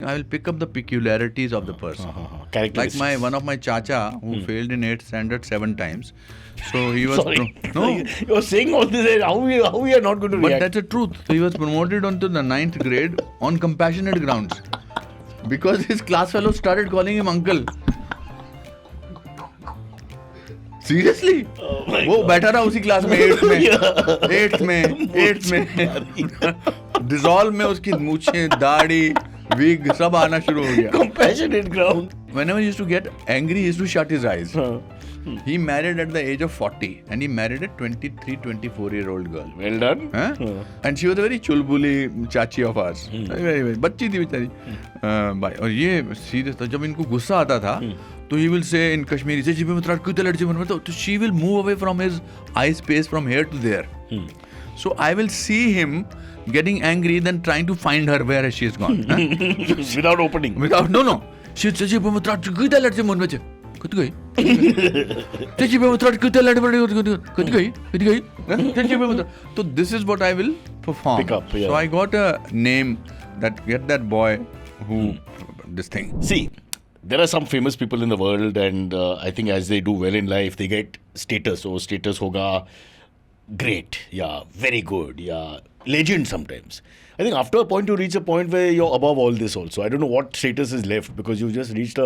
I will pick up the peculiarities of the person. Like one of my chacha who failed in 8th standard 7 times. So he was You were saying all this. How we are not going to react? But that's the truth. So he was promoted onto the 9th grade on compassionate grounds because his class fellows started calling him uncle. Seriously? वो बैठा रहा उसी class में 8th में dissolve में उसकी मूछें दाढ़ी wig सब आना शुरू हो गया. Compassionate ground. Whenever he used to get angry, he used to shut his eyes. He married at the age of 40 and he married a 23-24-year-old girl. Well done. And she was a very chulbuli chachi of ours. Very बच्ची थी बेचारी. भाई और ये serious था जब इनको गुस्सा आता था तो he will say in Kashmiri से जिबे मुतराट क्यों लड़चे मन में तो she will move away from his eye space from here to there. So I will see him getting angry then trying to find her where she is gone. Without opening. No. She said जिबे मुतराट क्यों लड़चे मन में कत गई जिबे मुतराट क्यों लड़चे मन में कत गई जिबे मुतराट तो this is what I will perform. Pick up, yeah. So I got a name that get that boy who this thing. See, there are some famous people in the world and I think as they do well in life, they get status. So status hoga great, yeah, very good, yeah, legend sometimes. I think after a point you reach a point where you're above all this also. I don't know what status is left because you've just reached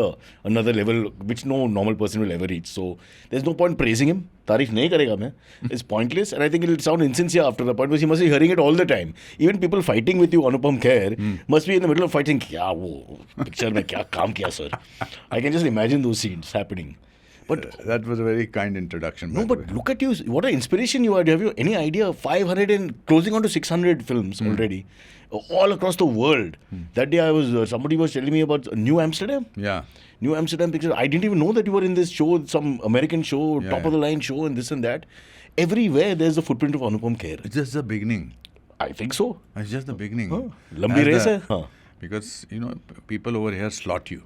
another level which no normal person will ever reach. So there's no point praising him. Tareef nahi karega main. It's pointless and I think it'll sound insincere after the point because he must be hearing it all the time. Even people fighting with you, Anupam Kher, must be in the middle of fighting. Kya wo picture mein kya kaam kiya sir? I can just imagine those scenes happening. But that was a very kind introduction. No, but look at you. What an inspiration you are. Have you any idea? 500 and closing on to 600 films already. All across the world. That day I was, somebody was telling me about New Amsterdam. Yeah. New Amsterdam pictures. I didn't even know that you were in this show, some American show, top of the line show and this and that. Everywhere there's the footprint of Anupam Kher. It's just the beginning. I think so. It's just the beginning. Lambi race hai? Because, people over here slot you.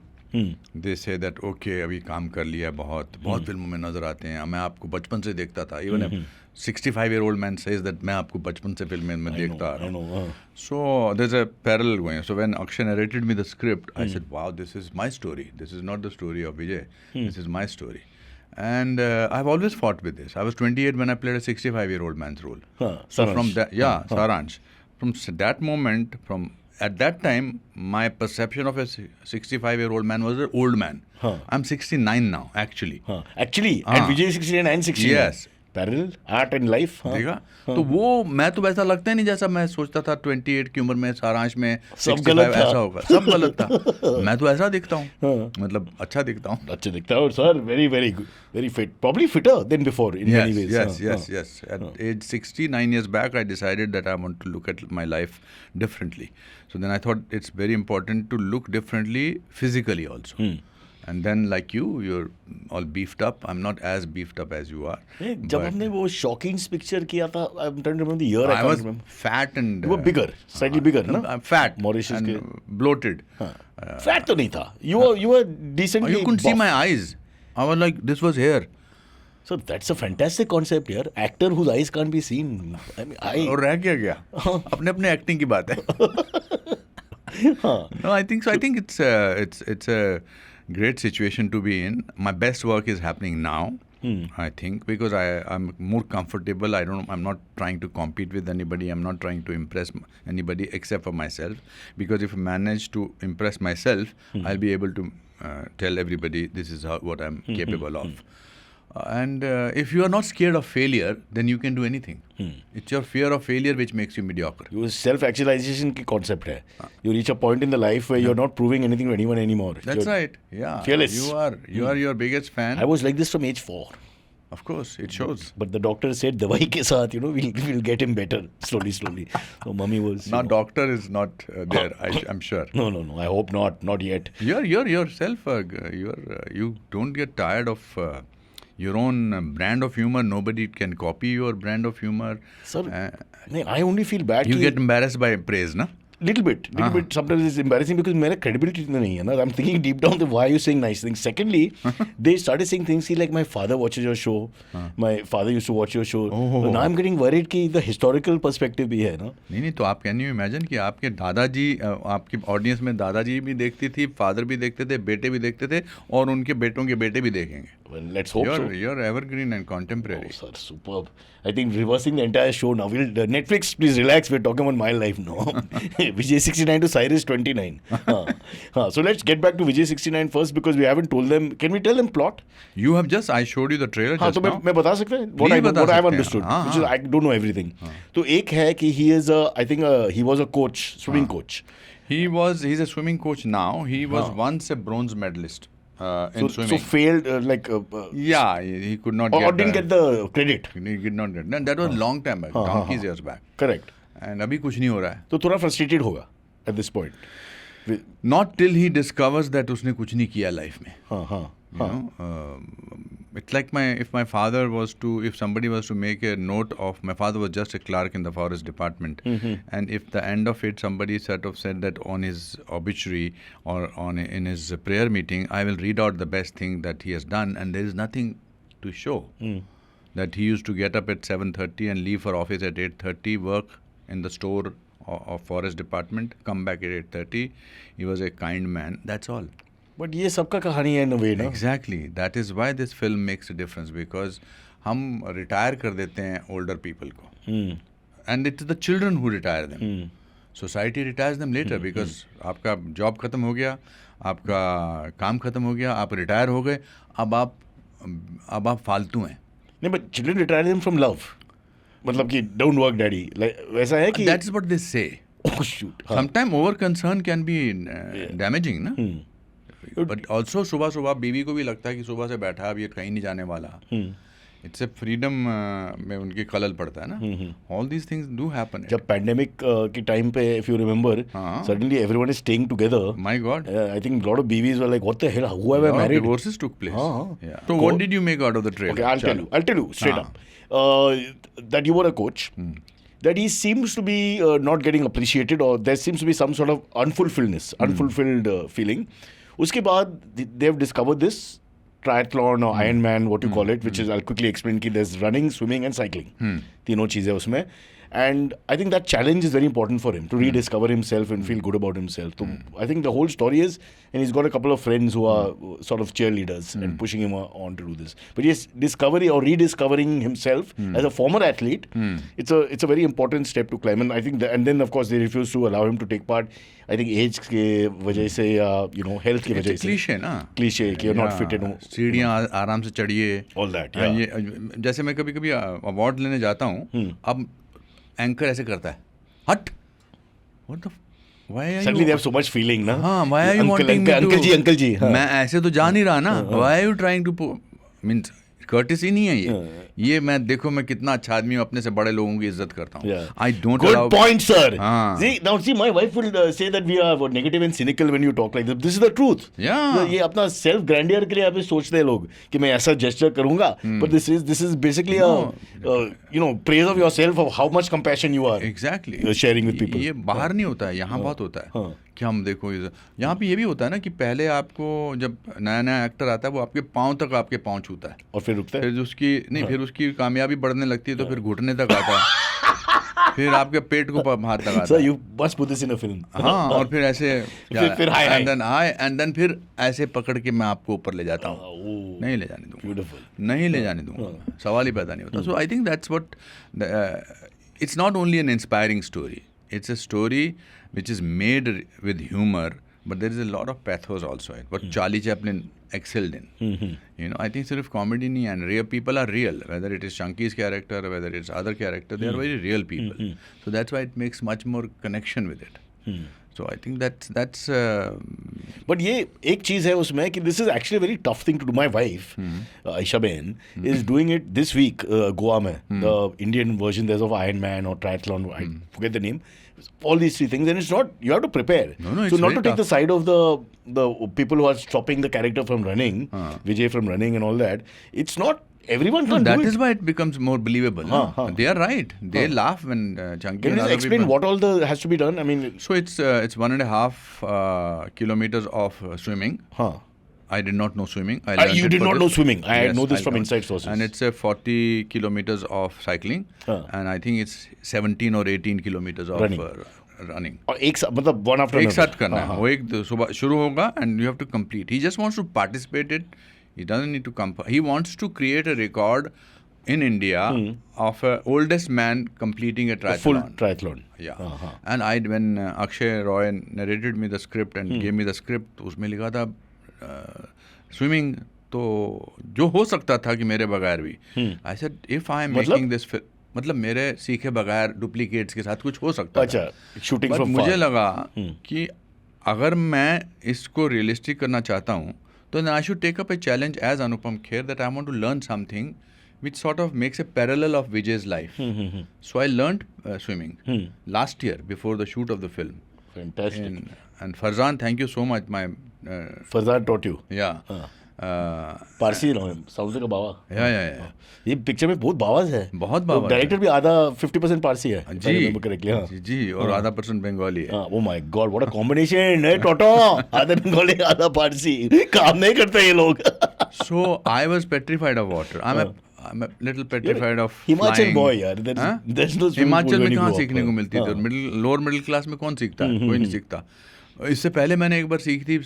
They say that, okay, अभी काम कर लिया बहुत फिल्मों में नजर आते हैं मैं आपको बचपन से देखता था even a 65-year-old man says that मैं आपको बचपन से फिल्में में देखता आ रहा हूँ. So there's a parallel going. So when Akshay narrated me the script, I said, wow, this is my story. This is not the story of Vijay. This is my story. And I've always fought with this. I was 28 when I played a 65-year-old man's role. So from that, Saaransh. From that moment, at that time, my perception of a 65-year-old man was an old man. I'm 69 now, actually. Actually? And Vijay is 69 and 69? Yes. Parallel? Art and life? देखा? तो वो मैं तो वैसा लगता ही नहीं जैसा मैं सोचता था 28 की उम्र में सारांश में 65 ऐसा होगा. सब गलत था. मैं तो ऐसा दिखता हूँ. मतलब अच्छा दिखता हूँ. अच्छा दिखता हूँ, sir. Very, very good. Very fit. Probably fitter than before in many ways. Yes. At age 69 years back, I decided that I want to look at my life differently. So then I thought it's very important to look differently physically also. And then like you're all beefed up. I'm not as beefed up as you are. जब हमने वो Shawkins picture किया था, I'm trying to remember the year. I was fat and... You were bigger, slightly bigger, no? I'm fat Mauritius and bloated. Fat तो नहीं था. You were decently You couldn't see my eyes. I was like, this was here. So that's a fantastic concept here. Actor whose eyes can't be seen. I mean, और रह क्या गया? अपने acting की बात है. No, I think so. I think it's a great situation to be in. My best work is happening now, I think, because I'm more comfortable. I'm not trying to compete with anybody. I'm not trying to impress anybody except for myself. Because if I manage to impress myself, I'll be able to tell everybody this is what I'm capable of. And if you are not scared of failure, then you can do anything. It's your fear of failure which makes you mediocre. Your self-actualization ki concept hai. You reach a point in the life where you're not proving anything to anyone anymore. That's right. Yeah. Fearless. You are your biggest fan. I was like this from age 4. Of course, it shows. But the doctor said, "Dawai ke saath, we'll get him better slowly." So mummy was. Now, doctor is not there. I'm sure. No. I hope not yet. You're yourself. You don't get tired of. Your own brand of humor, nobody can copy your brand of humor. Sir, I only feel bad. You get embarrassed by praise, na? Little bit. Sometimes it's embarrassing because मेरा credibility इतना नहीं है ना. I'm thinking deep down, why are you saying nice things? Secondly, they started saying things like my father watches your show. My father used to watch your show. So now I'm getting worried कि the historical perspective भी है ना. नहीं तो आप can you imagine कि आपके दादाजी आपकी ऑडियंस में दादाजी भी देखती थी, फादर भी देखते थे, बेटे भी देखते थे और उनके बेटों के बेटे भी देखेंगे. Well, let's hope so. You're evergreen and contemporary. Oh, sir, superb. I think reversing the entire show now. Netflix, please relax. We're talking about my life now. Vijay 69 to Cyrus 29. So let's get back to Vijay 69 first because we haven't told them. Can we tell them plot? You have just, I showed you the trailer just so now. मैं बता सकता हूँ what I have understood, which is I don't know everything. तो एक है कि he is I think he was a coach, swimming coach. He's a swimming coach now. He was once a bronze medalist. In swimming. So failed yeah, he could not or didn't get the credit. He did not get. That was long time back, donkeys years back. Correct. And अभी कुछ नहीं हो रहा है. तो थोड़ा frustrated होगा at this point. Not till he discovers that उसने कुछ नहीं किया life में. You know, it's like if somebody was to make a note of, my father was just a clerk in the forest department, and if the end of it somebody sort of said that on his obituary or in his prayer meeting, I will read out the best thing that he has done, and there is nothing to show. That he used to get up at 7:30 and leave for office at 8:30, work in the store of forest department, come back at 8:30. He was a kind man. That's all. But ये सबका कहानी है in a way, ना? Exactly. That is why this film makes a difference because हम retire कर देते हैं older people को. And it's the children who retire them. Society retires them later because आपका job खत्म हो गया, आपका काम खत्म हो गया, आप retire हो गए, अब आप फालतू हैं. नहीं, but children retire them from love. मतलब कि don't work daddy. वैसा है कि That's what they say. Oh shoot. Sometimes over concern can be damaging, ना? बट ऑल्सो सुबह सुबह बीवी को भी लगता है कि सुबह से बैठा अब ये कहीं नहीं जाने वाला. इट्स ए फ्रीडम में उनकी खलल पड़ता है ना. All these things do happen. जब पैंडेमिक के टाइम पे if you remember suddenly everyone is staying together. My God. I think lot of बीवीज were like what the hell, who have I married. Divorces took place. So what did you make out of the trailer? Okay, I'll tell you straight up. That you were a coach. That he seems to be not getting appreciated, or there seems to be some sort of unfulfilled feeling. उसके बाद they have discovered this triathlon or Ironman, what you call it, which is, I'll quickly explain कि there's running, swimming and cycling. तीनों चीज़ें उसमें. And I think that challenge is very important for him to rediscover himself and feel good about himself. So I think the whole story is, and he's got a couple of friends who are sort of cheerleaders and pushing him on to do this. But yes, discovery or rediscovering himself as a former athlete, it's a very important step to climb. And I think and then of course they refuse to allow him to take part. I think age के वजह से या health की वजह से. Cliche ना. Cliche कि you're not fit enough. सीढ़ियाँ आराम से चढ़िए. All that. ये जैसे मैं कभी अवार्ड लेने जाता हूँ, अब एंकर ऐसे करता है, हट, what the, why are you, suddenly they have so much feeling ना. हाँ, why are you wanting me to, uncle ji मैं ऐसे तो जा नहीं रहा ना, why are you trying to, means courtesy नहीं है ये मैं देखो मैं कितना अच्छा आदमी हूँ, अपने से बड़े लोगों की इज्जत करता हूँ. I don't Good point, sir. See, my wife will say that we are negative and cynical when you talk like this. This is the truth. ये अपना self grandeur के लिए आप सोचते हैं लोग कि मैं ऐसा gesture करूँगा, but this is basically a praise of yourself, of how much compassion you are. Exactly. Sharing with people. ये बाहर नहीं होता है, यहाँ बहुत होता है कि हम देखो यहाँ पे ये भी होता है ना कि पहले आपको जब नया एक्टर आता है वो आपके पाँव तक आपके पाँव छूता है और फिर रुकता है, फिर उसकी कामयाबी बढ़ने लगती है तो फिर घुटने तक आता है, फिर आपके पेट को हाथ तक आता है. So you must put this in a film. हाँ, और फिर ऐसे फिर and then फिर ऐसे पकड़ के मैं आपको ऊपर ले जाता हूँ. नहीं ले जाने दूँगा, नहीं ले जाने दूँगा, सवाल ही पैदा नहीं होता. So I think that's what it's not only an inspiring story, it's a story which is made with humor, but there is a lot of pathos also in what Charlie Chaplin excelled in. I think सिर्फ comedy नहीं, and real people are real, whether it is Chunky's character or whether it's other character, they are very real people. So that's why it makes much more connection with it. So I think that's but ये एक चीज़ है उसमें कि this is actually a very tough thing to do. My wife, Aisha Ben, is doing it this week, Goa में, the Indian version there's of Ironman or Triathlon, I forget the name. All these three things, and it's not, you have to prepare. No, so not to tough. take the side of the people who are stopping the character from running, Vijay from running and all that. It's not everyone No, can't that do it. is why it becomes more believable. No? They are right. They laugh when Chunky Can and you just other explain people... what all has to be done? I mean, So it's 1.5 kilometers of swimming. I did not know swimming. I learned you it did for not this. know swimming. I Yes, know this I'll from come. inside sources. And it's 40 kilometers of cycling, and I think it's 17 or 18 kilometers of Running. running. और एक साथ मतलब one after एक another. साथ करना है वो एक सुबह शुरू होगा and you have to complete. He just wants to participate it. He doesn't need to come. He wants to create a record in India of a oldest man completing a triathlon. Full triathlon. Yeah. And when Akshay Roy narrated me the script and gave me the script, उसमें लिखा था swimming तो जो हो सकता था कि मेरे बगैर भी. I said if I am making this film, मतलब मेरे सीखे बगैर डुप्लीकेट्स के साथ कुछ हो सकता अच्छा, shooting But from मुझे far. लगा कि अगर मैं इसको रियलिस्टिक करना चाहता हूँ तो then I should take up a challenge as Anupam Kher that I want to learn something which sort of makes a parallel of Vijay's life. So I learned swimming last year before the shoot of the film. Fantastic. And Farzan, thank you so much. My Farzan taught you. yeah. Parsi south का बाबा. Yeah. ये picture में बहुत बावाज है. बहुत बावाज है. Director भी आधा 50% पारसी है. जी और आधा % बंगाली है. Oh my God, what a combination है टोटो. आधा बंगाली आधा पारसी. काम नहीं करते ये लोग. So I was petrified of water. I'm a little petrified of Himachal flying. boy यार. There's no swimming Himachal pool में when you कहाँ grow up. सीखने को मिलती थी. लोअर मिडिल क्लास में कौन सीखता है? कोई नहीं सीखता. इससे पहले मैंने एक बार सीखी थी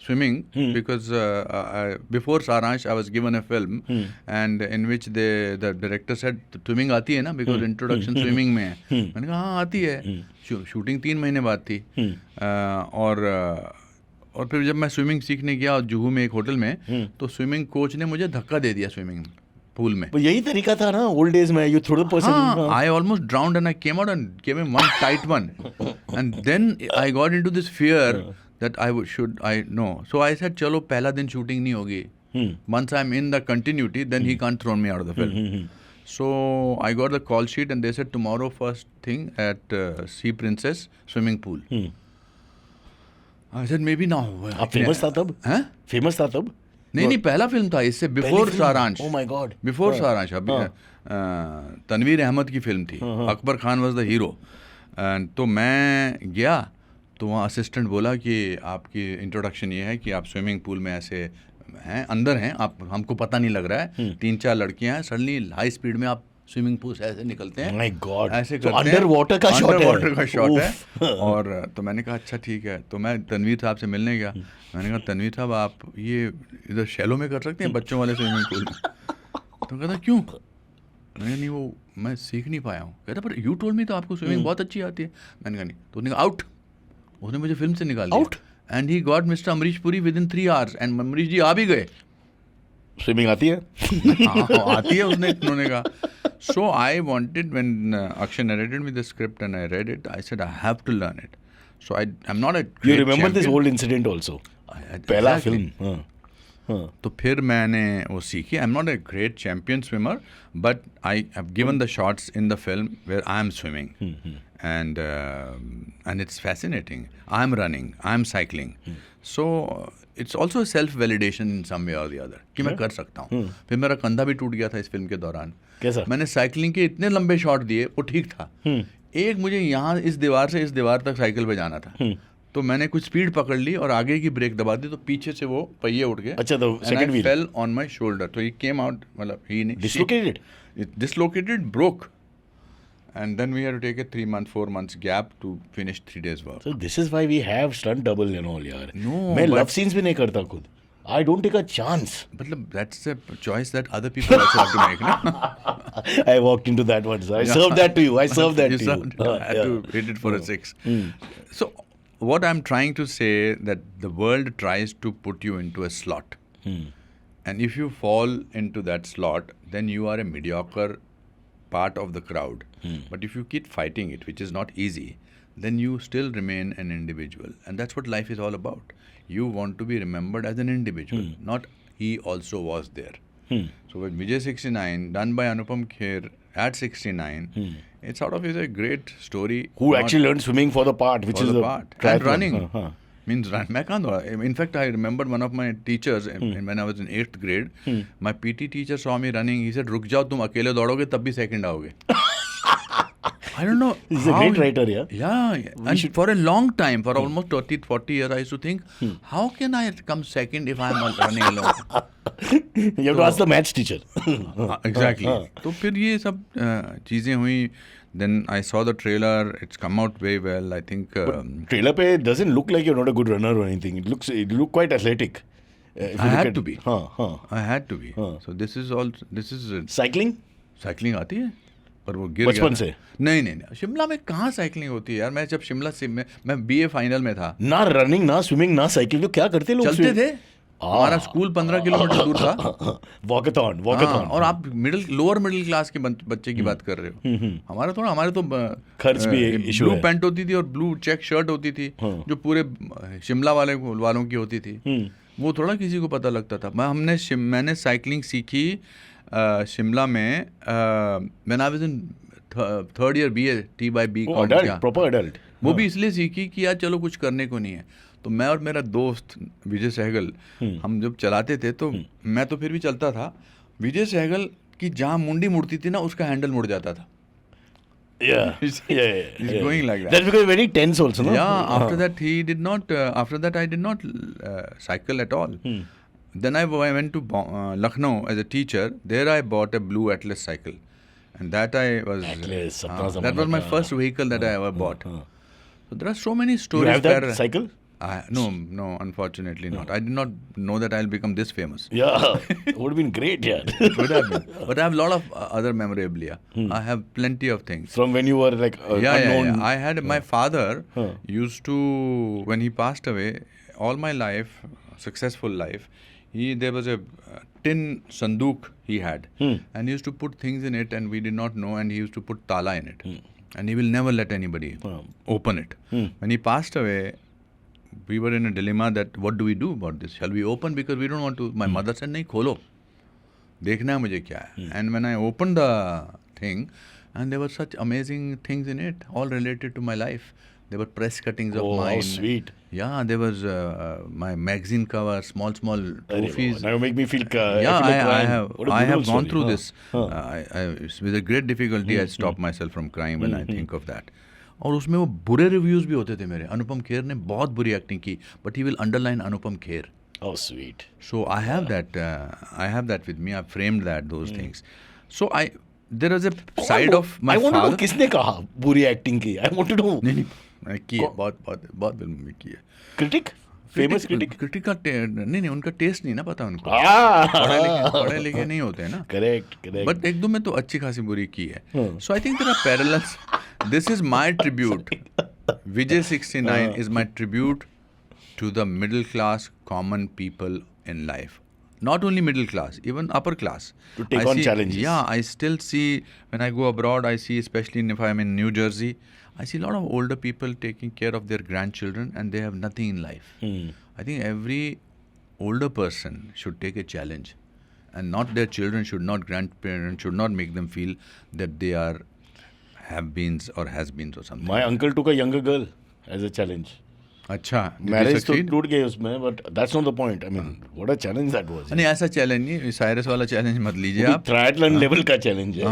स्विमिंग बिकॉज बिफोर सारांश I was given a film and in which the director said swimming आती है ना बिकॉज इंट्रोडक्शन स्विमिंग में है. मैंने कहा हाँ आती है. शूटिंग 3 महीने बाद थी. और फिर जब मैं स्विमिंग सीखने गया जुहू में एक होटल में तो स्विमिंग कोच ने मुझे धक्का दे दिया स्विमिंग पूल में. यही तरीका था ना ओल्ड डेज में. You throw the person. I almost drowned and I came out and gave him one tight one. And then I got into this fear that I know. So I said, चलो पहला दिन shooting नहीं होगी. Once I'm in the continuity, then he can't throw me out of the film. So I got the call sheet and they said tomorrow first thing at Sea Princess swimming pool. I said maybe now. आप famous था तब? Famous था तब? नहीं पहला film था इससे before सारांश. Oh my God. बिफोर सारांश. अभी तनवीर अहमद की फिल्म थी. Akbar Khan was the hero. तो मैं गया तो वहाँ असिस्टेंट बोला कि आपकी इंट्रोडक्शन ये है कि आप स्विमिंग पूल में ऐसे हैं अंदर हैं आप हमको पता नहीं लग रहा है. 3-4 लड़कियां हैं. सडनली हाई स्पीड में आप स्विमिंग पूल से ऐसे निकलते हैं. My God. ऐसे तो करते हैं. अंडर वाटर का शॉट है. अंडर वाटर का शॉट है. और तो मैंने कहा अच्छा ठीक है. तो मैं तनवीर साहब से मिलने गया. मैंने कहा तनवीर साहब आप ये इधर शैलो में कर सकते हैं बच्चों वाले स्विमिंग पूल में. तो कहता क्यों? मैंने नहीं वो मैं सीख नहीं पाया हूँ. कहता पर यू टोल्ड मी तो आपको स्विमिंग बहुत अच्छी आती है. मैंने कहा नहीं. तो उसने कहा आउट. उसने मुझे फिल्म से निकाल दिया. Out. And he got mister Amrish Puri within 3 hours and Amrish ji आ भी गए. स्विमिंग आती है? आती है उन्होंने कहा. So I wanted when Akshay narrated me the script and I read it, I said I have to learn it. So I'm not a great You remember champion. this whole incident also? पहला film. तो फिर मैंने वो सीखी. I'm not a great champion swimmer, but I have given the shots in the film where I am swimming, and it's fascinating. I'm running, I'm cycling. So it's also a self-validation in some way or the other कि मैं कर सकता हूँ. फिर मेरा कंधा भी टूट गया था इस फिल्म के दौरान. कैसा? मैंने साइकिलिंग के इतने लंबे शॉट दिए वो ठीक था. एक मुझे यहाँ इस दीवार से इस दीवार तक साइकिल पे जाना था. तो मैंने कुछ स्पीड पकड़ ली और आगे की ब्रेक दबा दी तो पीछे से वो पहिए उठ गए. अच्छा तो second wheel fell on my shoulder. तो ही केम आउट मतलब he dislocated broke. And then we had to take a 4 months gap to finish 3 days work. So this is why we have stunt double and all यार. No, मैं love scenes भी नहीं करता खुद. I don't take a chance. मतलब that's a choice that other people also have to make. Na? I walked into that once. I served that to you. I served that to you. I had to hit it for a 6. So what I'm trying to say that the world tries to put you into a slot. And if you fall into that slot, then you are a mediocre part of the crowd. But if you keep fighting it, which is not easy, then you still remain an individual. And that's what life is all about. You want to be remembered as an individual, not he also was there. So with Vijay 69, done by Anupam Kher at 69, it sort of is a great story. Who actually learned swimming for the part, which for is the part. And running. Means run. मैं कहाँ दौड़ा? In fact, I remember one of my teachers when I was in 8th grade. My PT teacher saw me running. He said, "रुक जाओ, तुम अकेले दौड़ोगे तब भी second आओगे." I don't know. He's a great writer, yeah. Yeah. And for a long time, for almost 30-40 years, I used to think, how can I come second if I'm running alone? You have to ask the maths teacher. Exactly. तो फिर ये सब चीज़ें हुई. Then I saw the trailer. It's come out very well. I think. Trailer पे doesn't look like you're not a good runner or anything. You look quite athletic. I had to be. I had to be. So this is Cycling? Cycling आती है पर वो गिर बचपन गया से? नहीं शिमला में कहाँ साइकिलिंग होती है यार. मैं जब शिमला से मैं BA फाइनल में था. ना रनिंग ना स्विमिंग ना साइकिल, तो क्या करते लोग? चलते थे. हमारा स्कूल 15 किलोमीटर दूर था. वॉकेथॉन. और आप लोअर मिडिल क्लास के बच्चे की बात कर रहे हो. हमारे तो खर्च भी इशू ब्लू पैंट होती थी और ब्लू चेक शर्ट होती थी जो पूरे शिमला वालों की होती थी. वो थोड़ा किसी को पता लगता था. मैंने साइकिलिंग सीखी शिमला में when I was in third year BA T/B proper adult. वो भी इसलिए सीखी कि यार चलो कुछ करने को नहीं है. तो मैं और मेरा दोस्त विजय सहगल हम जब चलाते थे तो मैं तो फिर भी चलता था. विजय सहगल की जहाँ मुंडी मुड़ती थी ना उसका हैंडल मुड़ जाता था. He's going like that. That's because very tense also, no? Yeah. After that he did not. After that I did not cycle at all. Then I went to Lucknow as a teacher. There I bought a blue Atlas cycle, and that that was my first vehicle that I ever bought. So there are so many stories. You have that cycle? No, unfortunately not. I did not know that I'll become this famous. Yeah, it would have been great, yeah. It would have been. But I have a lot of other memorabilia. I have plenty of things. From when you were like unknown. Yeah. I had my father used to, when he passed away, all my life, successful life, there was a tin sandook he had, and he used to put things in it, and we did not know, and he used to put tala in it, and he will never let anybody open it. When he passed away, we were in a dilemma that what do we do about this? Shall we open? Because we don't want to. My mother said, "नहीं खोलो, देखना है मुझे क्या है." And when I opened the thing, and there were such amazing things in it, all related to my life. There were press cuttings of mine. Oh, sweet. Yeah, there was my magazine cover, small trophies. Now you make me feel. I have gone through this. With a great difficulty, I stop myself from crying when I think of that. और उसमें वो बुरे reviews भी होते थे मेरे. अनुपम खेर ने बहुत बुरी एक्टिंग की, but he will underline Anupam Kher. Oh, sweet. So I have that. I have that with me. I framed those things. So there was a side of my father. I want to know किसने कहा बुरी acting की. I want to know. नहीं की है, बहुत film में की है. Critic, famous critic. क्रिटिक का नहीं उनका टेस्ट नहीं ना पता उनको. पढ़े लिखे नहीं होते हैं ना. करेक्ट. बट एक दो में तो अच्छी खासी बुरी की है. So I think there are parallels. This is my tribute. Vijay 69 is my tribute to the middle class, common people in life. Not only middle class, even upper class. To take on challenges. Yeah, I still see, when I go abroad, I see, especially if I'm in New Jersey, I see a lot of older people taking care of their grandchildren and they have nothing in life. I think every older person should take a challenge. And not their children should not, grandparents should not make them feel that they are have-beens or has-beens or something. My uncle took a younger girl as a challenge. अच्छा, marriage तो टूट गई उसमें, but that's not the point. I mean what a challenge that was. नहीं ऐसा challenge नहीं, Cyrus वाला challenge मत लीजिए आप. ट्रायथलॉन लेवल का चैलेंज है.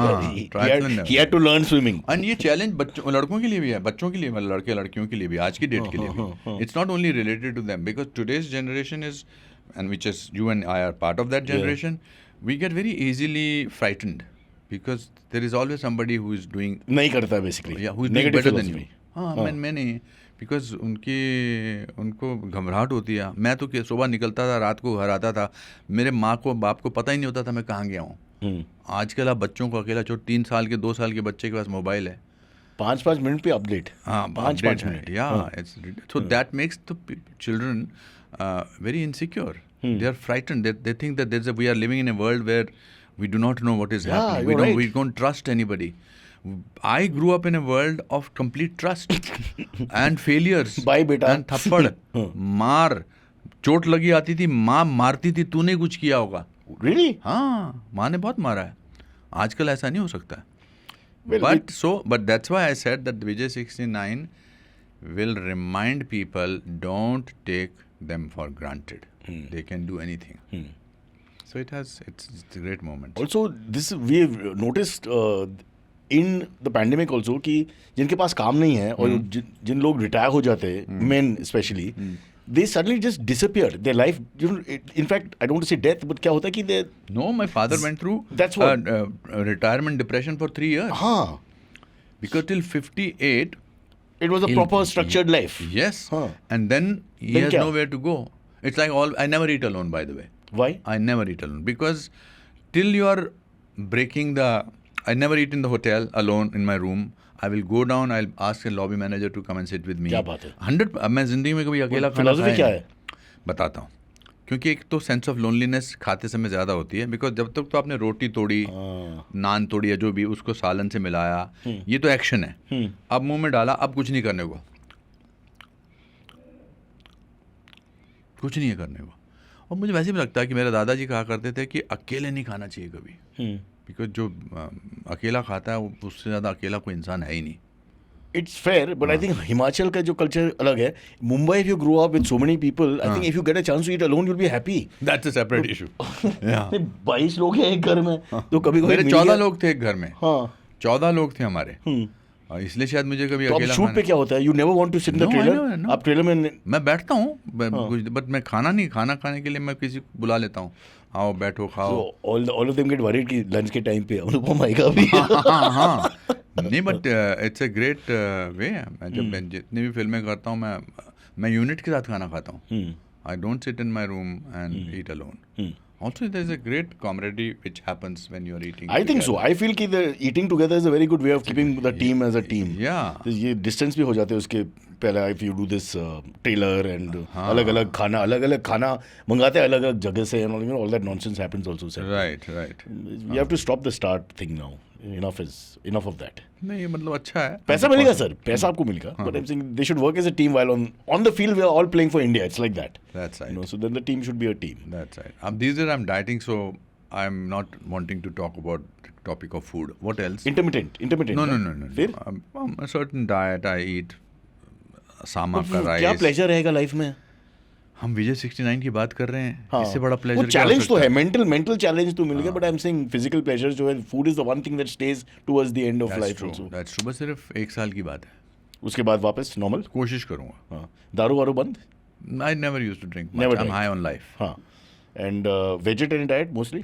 He had to learn swimming. And ये चैलेंज बच्चों लड़कों के लिए भी है, बच्चों के लिए, लड़के लड़कियों के लिए भी, आज की डेट के लिए भी. It's not only related to them, because today's generation is, and which is you and I are part of that generation, we get very easily frightened because there is always somebody who is doing नहीं करता basically. Yeah, who is doing better than you. मैं नहीं, because उनको घबराहट होती है. मैं तो सुबह निकलता था, रात को घर आता था, मेरे माँ को बाप को पता ही नहीं होता था मैं कहाँ गया हूँ. आजकल आप बच्चों को अकेला छोड़, 3 साल के 2 साल के बच्चे के पास मोबाइल है. 5 मिनट पे update. 5 minute. Yeah, so that makes the children very insecure. They are frightened. They think that we are living in a world where we do not know what is happening. We don't trust anybody. I grew up in a world of complete trust and failures. Bye beta. And थप्पड़, मार, चोट लगी आती थी, माँ मारती थी, तूने कुछ किया होगा. Really? हाँ, माँ ने बहुत मारा है. आजकल ऐसा नहीं हो सकता. But that's why I said that Vijay 69 will remind people, don't take them for granted. They can do anything. So it's a great moment. Also, this we've noticed in the pandemic also कि जिनके पास काम नहीं है और जिन लोग retire हो जाते हैं, men especially, they suddenly just disappear. Their life, in fact, I don't want to say death, but क्या होता है कि they... No, my father went through That's what... retirement depression for 3 years. हाँ. Because till 58... It was a proper structured life. Yes. And then he has nowhere to go. It's like I never eat alone, by the way. Why? I never eat alone. Because till you are breaking I never eat in the hotel alone in my room. I will go down, I'll ask a lobby manager to come and sit with me. क्या बात है? 100 मैं जिंदगी में कभी अकेला खाना philosophy क्या है? बताता हूँ. क्योंकि एक तो सेंस ऑफ लोनलीनेस खाते समय ज़्यादा होती है. बिकॉज जब तक तो आपने रोटी तोड़ी, नान तोड़ी या जो भी, उसको सालन से मिलाया, ये तो एक्शन है. अब मुंह में डाला, अब कुछ नहीं करने को, कुछ नहीं है करने को. और मुझे वैसे भी लगता है कि मेरे दादाजी कहा करते थे कि अकेले नहीं खाना चाहिए कभी. बिकॉज जो अकेला खाता है उससे ज़्यादा अकेला कोई इंसान है ही नहीं. It's fair, but I think Himachal का जो कल्चर अलग है. Mumbai, if you grow up with so many people, I think if you get a chance to eat alone, you'll be happy. That's a separate issue. 22 लोग हैं एक घर में, तो कभी मेरे 14 लोग थे एक घर में. हाँ. 14 लोग थे हमारे. इसलिए शायद मुझे कभी तो अकेला शूट पे क्या होता है? You never want to sit in the trailer? आप ट्रेलर में मैं बैठता हूँ, बट मैं खाना खाने के लिए मैं किसी को बुला लेता हूँ. आओ बैठो खाओ. So all of them get worried कि लंच के टाइम पे अनुपम आएगा भी. हाँ. नहीं, but it's a great way. मैं जितनी भी फिल्में करता हूँ मैं यूनिट के साथ खाना खाता हूँ. I don't sit in my room and eat alone. Also, there is a great camaraderie which happens when you are eating. I think so. I feel कि the eating together is a very good way of keeping the team as a team. Yeah. ये distance भी हो जाते हैं उसके पहले. If you do this trailer and अलग-अलग खाना मंगाते हैं अलग-अलग जगह से, and all that nonsense happens also. Right. We have to stop the start thing now. Enough of that. नहीं, मतलब अच्छा है. पैसा मिलेगा सर, पैसा आपको मिलेगा. But I'm saying they should work as a team while on the field we are all playing for India. It's like that. That's right. So then the team should be a team. That's right. These days I'm dieting, so I'm not wanting to talk about the topic of food. What else? Intermittent. No. फिर? A certain diet I eat. सामा का rice. क्या pleasure रहेगा life में? हम विजय 69 की बात कर रहे हैं. हाँ. इससे बड़ा प्लेजर वो चैलेंज तो है, मेंटल चैलेंज तो मिल गया, but I am saying physical pleasure जो है, food is the one thing that stage towards the end of life also. That's true. बस सिर्फ 1 साल की बात है. उसके बाद वापस नॉर्मल कोशिश करूंगा. हाँ. दारू वारू बंद? I never used to drink. I am high on life. हाँ. And vegetarian diet mostly?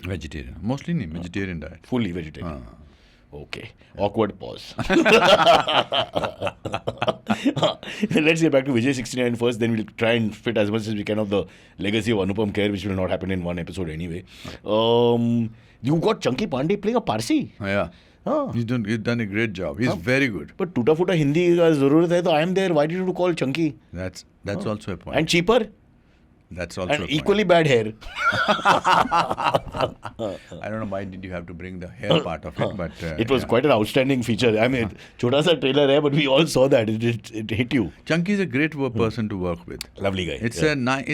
Mostly नहीं, vegetarian diet. Fully vegetarian. Okay. Awkward pause. Let's get back to Vijay 69 first, then we'll try and fit as much as we can of the legacy of Anupam Kher, which will not happen in one episode anyway. You got Chunky Pandey playing a Parsi? Yeah. He's done a great job. He's very good. But टूटा फूटा हिंदी का जरूरत है, तो I am there. Why did you call Chunky? That's also a point. And cheaper? That's also and a point. Equally bad hair. I don't know why did you have to bring the hair part of it, but it was quite an outstanding feature. I mean, छोटा सा trailer है, but we all saw that. It hit you. Chunky is a great person to work with. Lovely guy.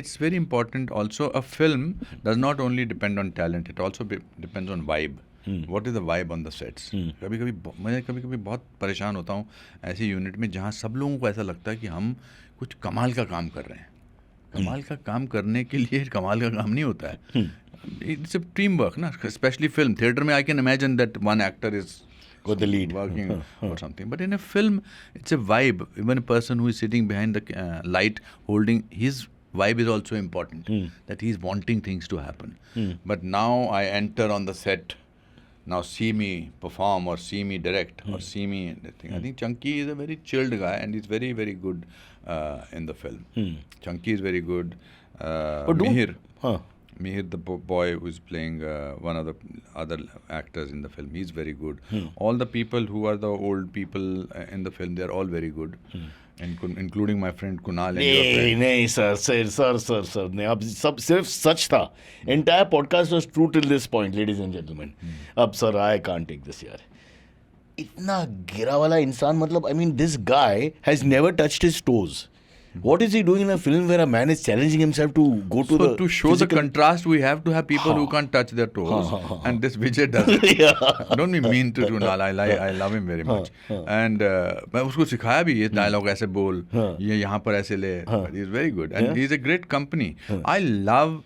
It's very important. Also, a film does not only depend on talent; it also depends on vibe. What is the vibe on the sets? मैं कभी बहुत परेशान होता हूँ ऐसी unit में जहाँ सब लोगों को ऐसा लगता है कि हम कुछ कमाल का काम कर रहे हैं. कमाल का काम करने के लिए कमाल का काम नहीं होता है. इट्स अ टीम वर्क ना, स्पेशली फिल्म. थिएटर में I can imagine that one actor is got the lead working or something, but in a film it's a vibe. Even a person who is sitting behind the light holding his vibe is also important, that he's wanting things to happen. But now I enter on the set, now see me perform or see me direct or see me thing. I think Chunky is a very chilled guy and he's very, very good in the film. Chunky is very good. Mihir, the boy who is playing one of the other actors in the film, he's very good. All the people who are the old people in the film, they are all very good. Including my friend Kunal and your friend. नहीं sir नहीं, अब सब सिर्फ सच था. Entire podcast was true till this point, ladies and gentlemen. अब sir I can't take this यार. इतना गिरा वाला इंसान, मतलब I mean this guy has never touched his toes. What is he doing in a film where a man is challenging himself to go to So to show the contrast, we have to have people who can't touch their toes, and this Vijay does it. Don't be mean to Junal. I love him very much. And मैं उसको सिखाया भी ये dialogue ऐसे बोल, ये यहाँ पर ऐसे ले. He is very good, and he is a great company. I love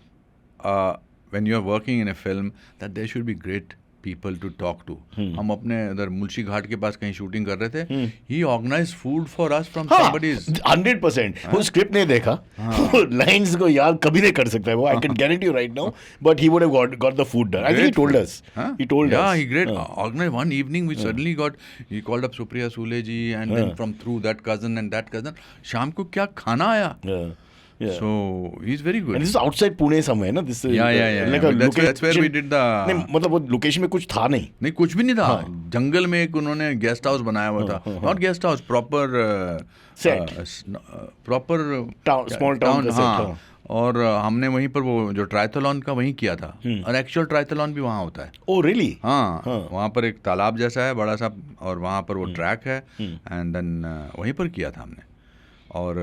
when you are working in a film that there should be great people to talk to. हम अपने इधर मुल्शी घाट के पास कहीं शूटिंग कर रहे थे. He organized food for us from somebody's. 100%. वो script नहीं देखा, लाइंस को याद कभी नहीं कर सकता है वो. I can guarantee you right now. But he would have got the food done. I think he told us. He told us. Yeah, he great. Organized one evening. We suddenly he called up Supriya Sule ji, and then from through that cousin and that cousin. शाम को क्या खाना आया? Yeah. So he's very good. And this is outside Pune somewhere, ना? This Yeah. Like that's where we did the. नहीं, मतलब वो location में कुछ था नहीं. नहीं कुछ भी नहीं था. जंगल में एक उन्होंने गेस्ट हाउस बनाया हुआ था. Not guest house, proper set. Proper small town का set. और हमने वहीं पर वो जो ट्रायथलॉन का वहीं किया था. और एक्चुअल ट्रायथलॉन भी वहाँ होता है. Oh really? हाँ. वहाँ पर एक तालाब जैसा है बड़ा सा, और वहाँ पर वो ट्रैक है, एंड देन वहीं पर किया था हमने. और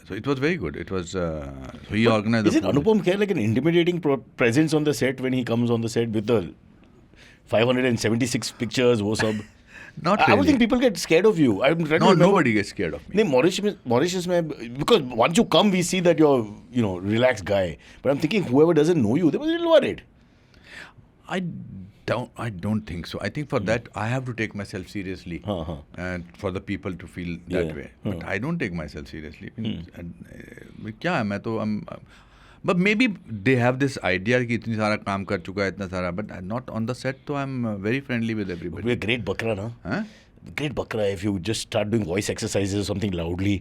so it was very good. It was he organized. Is it Anupam Kher like an intimidating presence on the set when he comes on the set with the 576 pictures? वो सब. Not really. I don't think people get scared of you. No, nobody gets scared of me. नहीं, Mauritius में, because once you come, we see that you're relaxed guy. But I'm thinking whoever doesn't know you, they were a little worried. I don't think so. I think for that I have to take myself seriously, and for the people to feel that way. But I don't take myself seriously. क्या है, मैं तो but maybe they have this idea कि इतनी सारा काम कर चुका है, इतना सारा, but not on the set. So I'm very friendly with everybody. We're great bakra, na? Great bakra if you just start doing voice exercises or something loudly,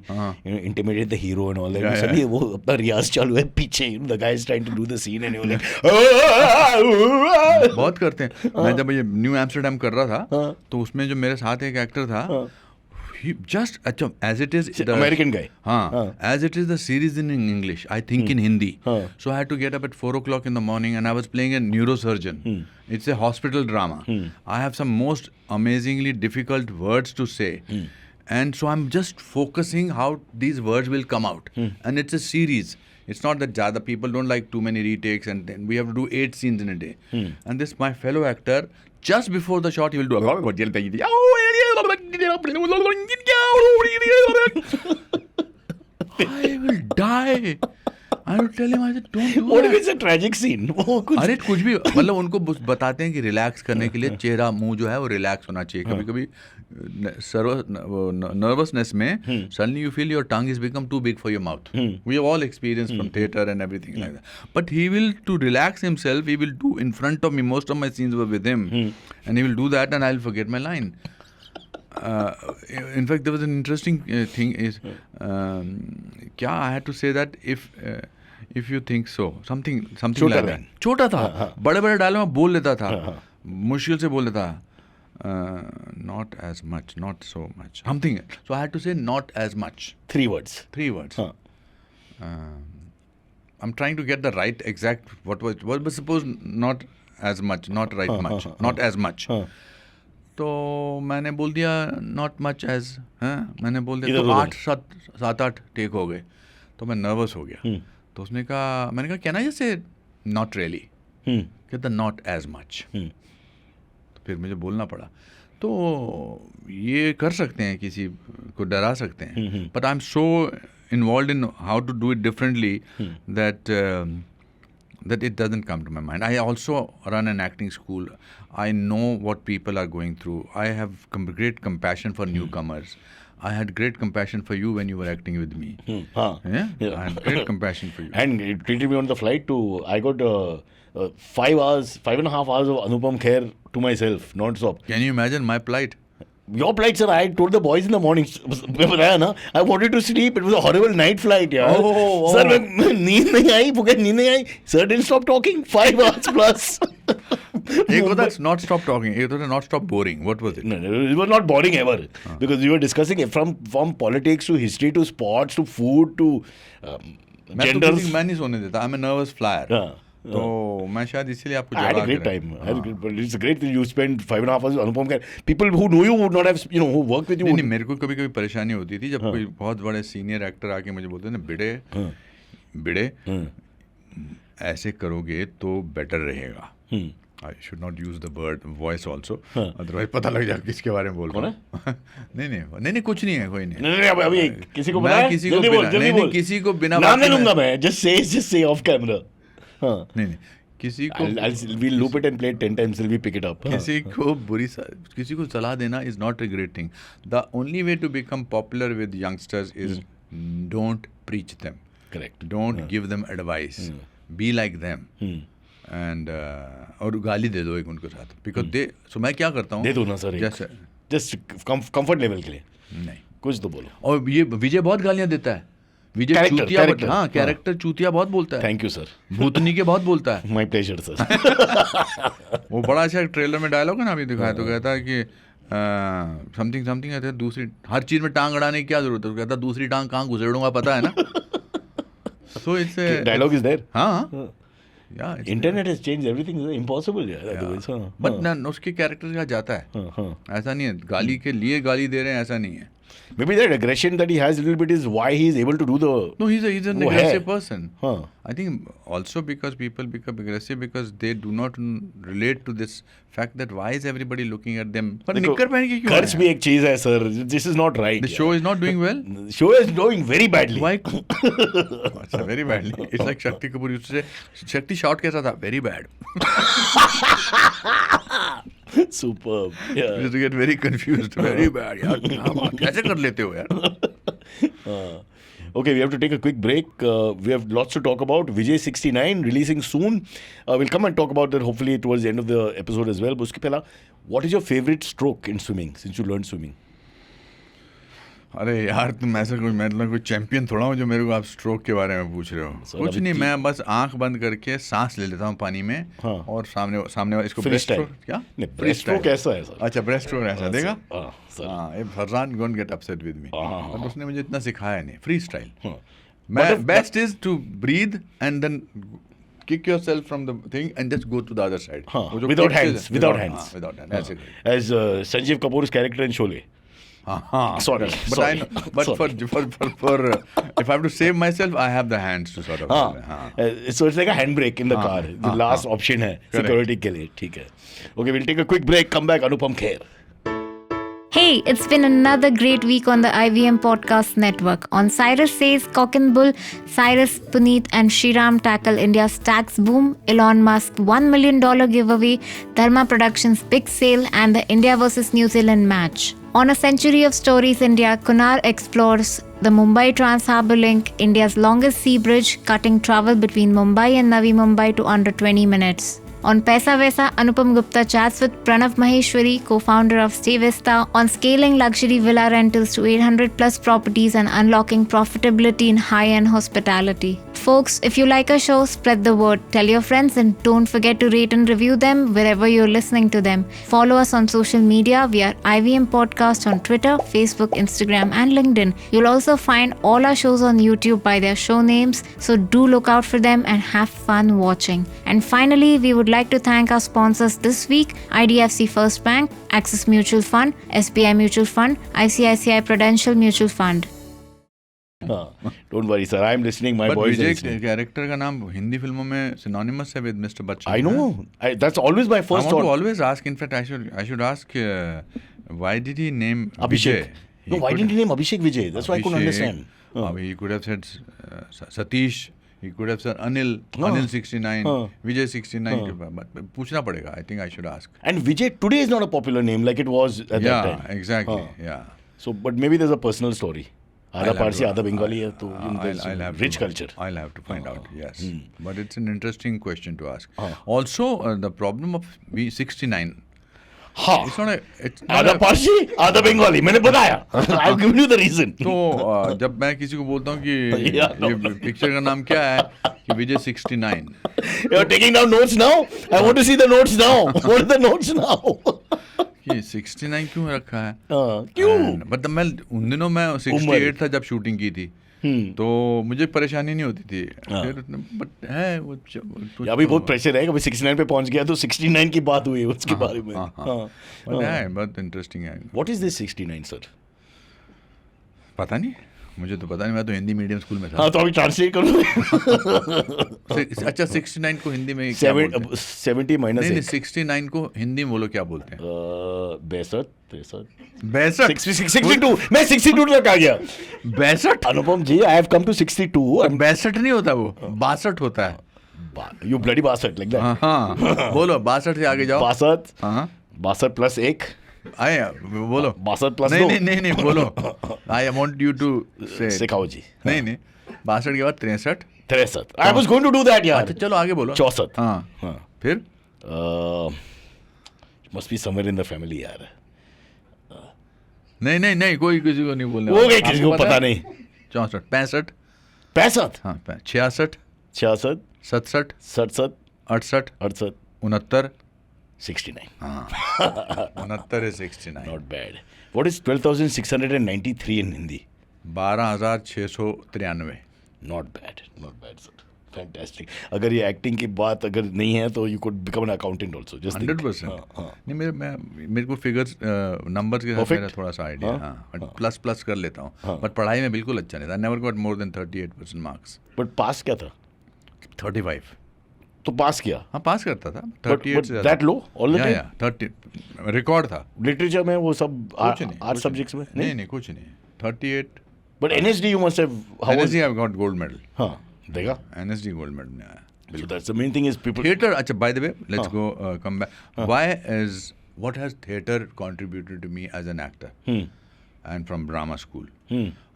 intimidate the hero and all that. Suddenly वो अपना रियाज चालू है पीछे, the guy is trying to do the scene and you're like बहुत करते हैं. मैं जब ये न्यू एम्स्टरडैम कर रहा था, तो उसमें जो मेरे साथ एक एक्टर था, he just as it is the American guy. As it is the series in English, I think in Hindi. So I had to get up at 4 o'clock in the morning, and I was playing a neurosurgeon. It's a hospital drama. I have some most amazingly difficult words to say. And so I'm just focusing how these words will come out. And it's a series. It's not that the people don't like too many retakes, and then we have to do 8 scenes in a day. And this, my fellow actor, just before the shot, he will do I will die. I will tell him, I said, don't do What that. if it's a tragic scene? अरे कुछ भी, मतलब उनको बताते हैं कि relax करने के लिए चेहरा मुंह जो है वो रिलैक्स होना चाहिए. कभी कभी नर्वसनेस में suddenly you feel your tongue has become too big for your mouth. We have all experienced from theatre and everything like that. But he will, to relax himself, he will do in front of me. Most of my scenes were with him, and he will do that, and I'll forget my line. In fact, there was an interesting thing is, I had to say that if you think so, something like that. छोटा था, बड़े dialogue में बोल लेता था, मुश्किल से बोल लेता, not as much, not so much, something. So I had to say not as much. 3 words. 3 words. I'm trying to get the right exact what was suppose not as much, not right much, not as much. तो मैंने बोल दिया not much as, मैंने बोल दिया, तो 7-8 take हो गए, तो मैं नर्वस हो गया. तो उसने कहा, मैंने कहा can I just say not really, कहता नॉट एज मच. तो फिर मुझे बोलना पड़ा. तो ये कर सकते हैं, किसी को डरा सकते हैं, but I am so involved in how to do it differently that it doesn't come to my mind. I also run an acting school. I know what people are going through. I have great compassion for newcomers. I had great compassion for you when you were acting with me. Yeah? I had great compassion for you. And it treated me on the flight to, I got 5.5 hours of Anupam Kher to myself, non-stop. Can you imagine my plight? Your plight, sir, I told the boys in the morning, I wanted to sleep. It was a horrible night flight. Yeah. Sir, नींद नहीं आई. Sir didn't stop talking. 5 hours plus. एक होता है not stop talking. एक होता है not stop boring. What was it? No, it was not boring ever. Because we were discussing it from politics to history to sports to food to genders. मैं नहीं सोने देता. I'm a nervous flyer. तो मैं शायद इसीलिए आपको I had a जगा great के time. I had a great, but it's a great thing you spent 5.5 hours with Anupam Kher. People who know you would not have, who work with you. नहीं, मेरे को कभी कभी परेशानी होती थी जब कोई बहुत बड़े सीनियर एक्टर आके मुझे बोलते ना बिड़े ऐसे करोगे तो बेटर रहेगा. I should not use the word voice also. Otherwise पता लग जाएगा किसके बारे में बोल रहा हूँ. नहीं कुछ नहीं है, कोई नहीं. नहीं अभी किसी को पता है? नहीं किसी को बिना नाम नहीं लूंगा मैं. Just say off camera. नहीं किसी को we'll loop it and play it 10 times till we pick it up. किसी को सलाह देना is not a great thing. The only way to become popular with youngsters is don't preach them. Correct. Don't give them advice. Be like them. And और गाली दे दो एक उनके साथ. Because so मैं क्या करता हूँ? दे दो ना सर. Just comfort level के लिए. नहीं. कुछ तो बोलो. और ये विजय बहुत गालियाँ देता है. विजय चूतिया कैरेक्टर चूतिया बहुत बोलता है. Thank you sir. भूतनी के बहुत बोलता है. My pleasure sir. वो बड़ा अच्छा ट्रेलर में डायलॉग है ना अभी दिखाया तो कहता है कि समथिंग कहते हैं दूसरी हर चीज में टांग अड़ाने की क्या जरूरत है. कहता है दूसरी टांग कहाँ घुसेड़ूंगा पता है ना. So its dialogue is there. हाँ internet has changed everything. Is impossible यार. बट ना उसके कैरेक्टर का जाता है. ऐसा नहीं है गाली के लिए गाली दे रहे हैं ऐसा नहीं है. Maybe that aggression that he has a little bit is why he is able to do the... No, he's an aggressive person. I think also because people become aggressive because they do not relate to this fact that why is everybody looking at them. पर निक्कर पहन के क्यों? खर्च भी एक चीज है sir. This is not right. The show is not doing well. The show is doing very badly. Why? Very badly. It's like Shakti Kapoor used to say, Shakti shot कैसा था? Very bad. Superb. Yeah. You used to get very confused. Very bad. यार कैसे कर लेते हो यार? Okay, we have to take a quick break. We have lots to talk about. Vijay 69 releasing soon. We'll come and talk about that hopefully towards the end of the episode as well. But उसके पहला, what is your favorite stroke in swimming since you learned swimming? अरे यार तुम ऐसा कोई champion थोड़ा हो जो मेरे को आप स्ट्रोक के बारे में पूछ रहे हो. कुछ नहीं, मैं बस आंख बंद करके सांस ले लेता हूँ पानी में. और सामने इसको ब्रेस्ट स्ट्रोक. क्या ब्रेस्ट स्ट्रोक ऐसा है सर? अच्छा ब्रेस्ट स्ट्रोक ऐसा देखा. Farzan don't get upset with me. But उसने मुझे इतना सिखाया नहीं. Free style. मैं best is to breathe and then kick yourself from the thing and just go to the other side. Without hands. As Sanjeev Kapoor's character in Sholay. Sorry. But I know, but for if I have to save myself, I have the hands to sort of. So it's like a handbrake in the car. The last option है security के लिए. ठीक है. Okay, we'll take a quick break. Come back, Anupam Kher. Hey, it's been another great week on the IVM Podcast Network. On Cyrus Says Cock and Bull, Cyrus, Puneet and Shriram tackle India's tax boom, Elon Musk's $1 million giveaway, Dharma Productions' big sale and the India vs New Zealand match. On A Century of Stories India, Kunar explores the Mumbai Trans-Harbour Link, India's longest sea bridge, cutting travel between Mumbai and Navi Mumbai to under 20 minutes. On Paisa Vaisa, Anupam Gupta chats with Pranav Maheshwari, co-founder of Stay Vista, on scaling luxury villa rentals to 800 plus properties and unlocking profitability in high-end hospitality. Folks, if you like our show, spread the word. Tell your friends and don't forget to rate and review them wherever you're listening to them. Follow us on social media. We are IVM Podcast on Twitter, Facebook, Instagram and LinkedIn. You'll also find all our shows on YouTube by their show names, so do look out for them and have fun watching. And finally, we would like to thank our sponsors this week: IDFC First Bank, Axis Mutual Fund, SBI Mutual Fund, ICICI Prudential Mutual Fund. Don't worry, sir. I'm listening. My boys are listening. Character का नाम हिंदी फिल्मों में synonymous है with Mr. Bachchan. I know. That's always my first thought. I want to always ask. In fact, I should ask why did he name Abhishek? No, why didn't he name Abhishek Vijay? That's why I couldn't understand. He could have said Satish. He could have said Anil 69, Vijay 69. But पूछना पड़ेगा. I think I should ask. And Vijay today is not a popular name like it was at that time. Yeah, exactly. Yeah. So, but maybe there's a personal story. आधा पारसी आधा बंगाली है तो rich culture. I'll have to find out. Yes, but it's an interesting question to ask. Also, the problem of V69. It's not आधा पारसी आधा बंगाली. मैंने बताया. I've given you the reason. तो जब मैं किसी को बोलता हूँ कि ये पिक्चर का नाम क्या है कि विजय 69. You're taking down notes now? I want to see the notes now. What are the notes now? कि 69 क्यों रखा है? क्यों? मतलब मैं उन दिनों मैं 68 था जब शूटिंग की थी. तो मुझे परेशानी नहीं होती थी फिर, बट है वो अभी बहुत प्रेशर है, कभी 69 पे पहुंच गया तो 69 की बात हुई उसके बारे में। है बहुत इंटरेस्टिंग है। What is this 69 sir? पता नहीं, मुझे तो पता नहीं, मैं तो हिंदी मीडियम स्कूल में था। हाँ तो अभी ट्रांसलेट करो। अच्छा 69 को हिंदी में क्या बोलते हैं? 70 माइनस नहीं 69 को हिंदी में बोलो क्या बोलते हैं? 62 मैं 62 तक आ गया। 62 अनुपम जी आई हैव कम टू 62। 62 नहीं होता वो, 62 होता है। You bloody 62 like that. हाँ बोलो 62 से आगे जाओ। 62 हाँ 62 प्लस 1 आए बोलो। 62 प्लस 2 नहीं बोलो। आई वांट यू टू से सिखाओ जी। नहीं 62 के बाद 63 I was going to do that यार। अच्छा चलो आगे बोलो। 64 हाँ फिर must be somewhere in the family यार। नहीं कोई किसी को नहीं बोलने वो गई किसी को पता नहीं। 64 65 65 हाँ 66 66 67 67 68 68 69 69 69 है 69। Not bad. What is 12,693 in Hindi? 12,693। Not bad sir, fantastic. अगर ये एक्टिंग की बात अगर नहीं है तो you could become an accountant also. Just 100%। नहीं मेरे को फिगर्स नंबर्स के साथ मेरा थोड़ा सा आइडिया। हाँ प्लस कर लेता हूँ, बट पढ़ाई में बिल्कुल अच्छा नहीं था। Never got more than 38% marks. But pass क्या था? 35। तो पास किया? हाँ पास करता था 38 say that low all the time? 30 record था। लिटरेचर में वो सब आर्ट सब्जेक्ट्स में नहीं कुछ नहीं 38। But NSD you must have. NSD I got gold medal. हाँ देखा, एनएसडी गोल्ड मेडल में आया। So that's the main thing is people. Theater, अच्छा by the way, let's go come back. What has theater contributed to me as an actor? And from drama school.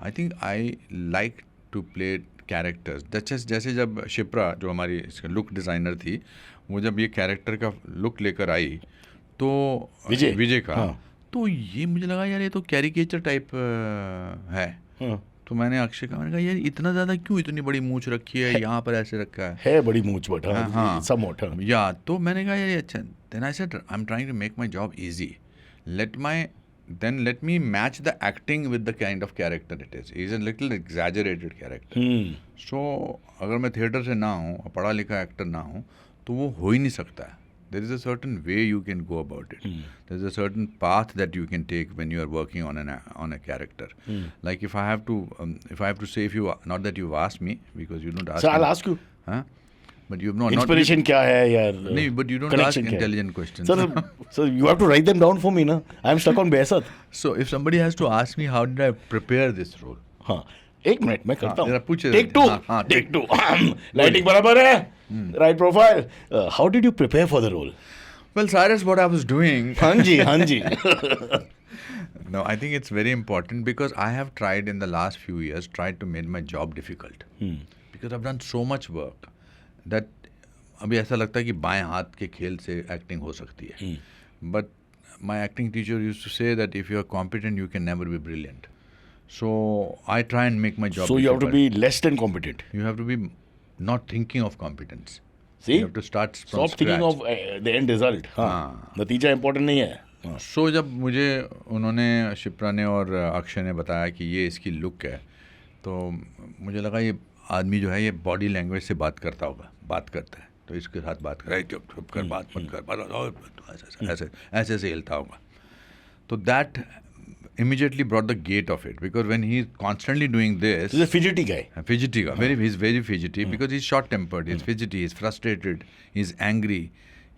I think I like to play characters. जैसे जब शिप्रा जो हमारी look designer थी, वो जब ये character का लुक लेकर आई तो विजय का तो ये मुझे लगा यार ये तो कैरिकेचर टाइप है। तो मैंने अक्षय का मैंने कहा यार इतना ज़्यादा क्यों इतनी बड़ी मूंछ रखी है, यहाँ पर ऐसे रखा है बड़ी मूंछ बट समवॉट या। तो मैंने कहा यार ये अच्छा। Then I said I am trying to make my job easy. Let me match the acting with the kind of character it is a little exaggerated character. So अगर मैं थिएटर से ना हूँ, पढ़ा लिखा एक्टर ना हूँ, तो वो हो ही नहीं सकता है। There is a certain way you can go about it. There is a certain path that you can take when you are working on a character. Like if I have to say, not that you've asked me because you don't ask. So I'll ask you. Huh? But you've not. Inspiration क्या है यार? No, but you don't ask intelligent questions. So you have to write them down for me, na? I'm stuck on Besat. So if somebody has to ask me how did I prepare this role? हाँ, एक minute मैं करता हूँ। Take two. Lighting बराबर है? Right profile. How did you prepare for the role? Well, Cyrus, what I was doing. हाँ जी. No, I think it's very important because I have tried in the last few years to make my job difficult. Because I've done so much work that अभी ऐसा लगता है कि बाएं हाथ के खेल से एक्टिंग हो सकती है. But my acting teacher used to say that if you are competent, you can never be brilliant. So I try and make my job So difficult. you have to be less than competent. You have to be not thinking of competence. See? You have to start from Stop thinking of the end result. हाँ. नतीजा important नहीं है. So जब मुझे उन्होंने शिप्रा ने और अक्षय ने बताया कि ये इसकी लुक है, तो मुझे लगा ये आदमी जो है ये बॉडी लैंग्वेज से बात करता है, तो इसके साथ बात कर चुप कर बात मत कर ऐसे हिलता होगा. तो that immediately brought the gate of it because when he's constantly doing this, he's a fidgety guy. He's very fidgety because he's short tempered, he's fidgety, he's frustrated, he's angry,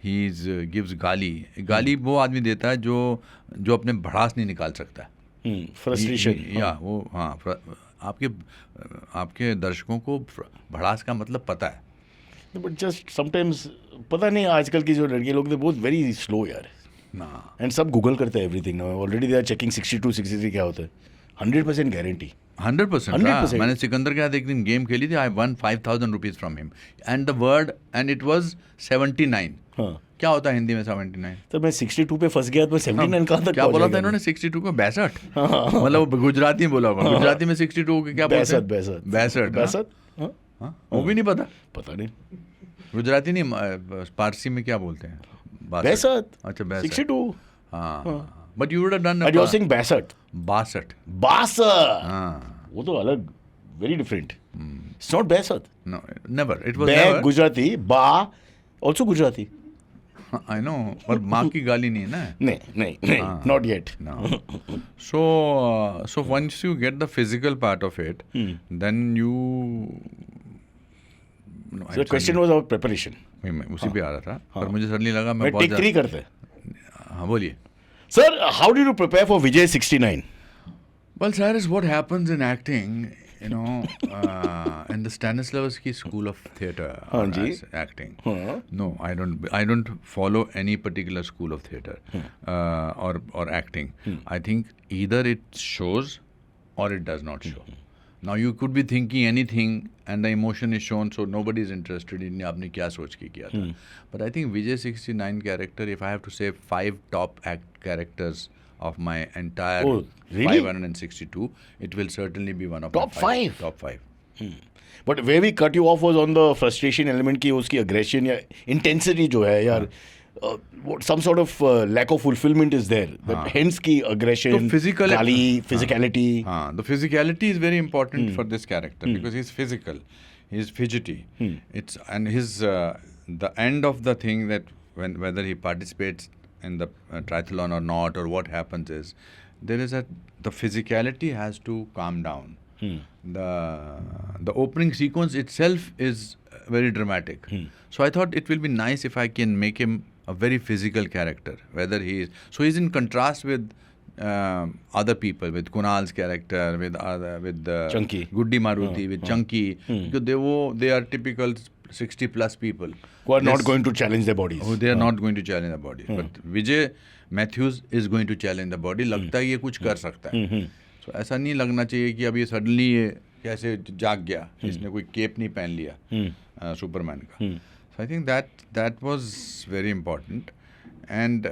he's gives गाली वो आदमी देता है जो अपने भड़ास नहीं निकाल सकता. फ्रस्ट्रेशन या वो हाँ आपके दर्शकों को भड़ास का मतलब पता है. बट जस्ट समटाइम्स पता नहीं आजकल की जो लड़के लोग थे बहुत वेरी स्लो यार. एंड सब गूगल करते हैं everything now. Already they are checking 62 63 क्या होता है. 100% गारंटी. 100%. मैंने सिकंदर के साथ एक दिन गेम खेली थी. I one 5,000 rupees from him and it was 79. क्या होता है हिंदी में 79? तो मैं 62 पे फंस गया तो 79 कहाँ तक क्या बोला था इन्होंने? 62 को 62. मतलब गुजराती में बोला होगा. गुजराती में 62 को क्या बोलते हैं? 62. वो भी नहीं पता नहीं. गुजराती नहीं, पारसी में क्या बोलते हैं? 62. अच्छा 62. हाँ. But you would have done. But you're saying 62. 62. 62. वो तो अलग very different. It's not Be Sat. No, never. It was Be never. Gujarati, Ba also Gujarati. I know, but माँ की गाली नहीं है ना. नहीं, not yet. No. So once you get the physical part of it, then you. No, So the question was about preparation. मैं उसी पे आ रहा था, पर मुझे सडनली लगा मैं मैं बहुत टिक 3 करते हैं. हाँ बोलिए. Sir, how did you prepare for Vijay 69? Well, Cyrus, what happens in acting, in the Stanislavski School of Theatre, as acting. No, I don't follow any particular school of theatre or acting. I think either it shows or it does not show. Now you could be thinking anything and the emotion is shown, so nobody is interested in आपने क्या सोच के किया था. But I think Vijay 69 character, if I have to say 5 top characters of my entire 562, it will certainly be one of Top my 5? Top 5. But where we cut you off was on the frustration element की उसकी aggression या intensity जो है यार, some sort of lack of fulfillment is there. That hence की aggression, गाली, physicality. The physicality is very important for this character because he's physical, he's fidgety. And his the end of the thing that whether he participates in the triathlon or not, or what happens is the physicality has to calm down. The opening sequence itself is very dramatic. So I thought it will be nice if I can make him a very physical character. He's in contrast with other people, with Kunal's character, with Chunky. Guddi Maruti, with Chunky, because they are typical 60 plus people who are not going to challenge their bodies. They are not going to challenge their bodies. But Vijay Matthews is going to challenge the body. लगता है ये कुछ कर सकता है. So ऐसा नहीं लगना चाहिए कि अब ये suddenly ये कैसे जाग गया, इसने कोई केप नहीं पहन लिया सुपरमैन का. So I think that was very important. And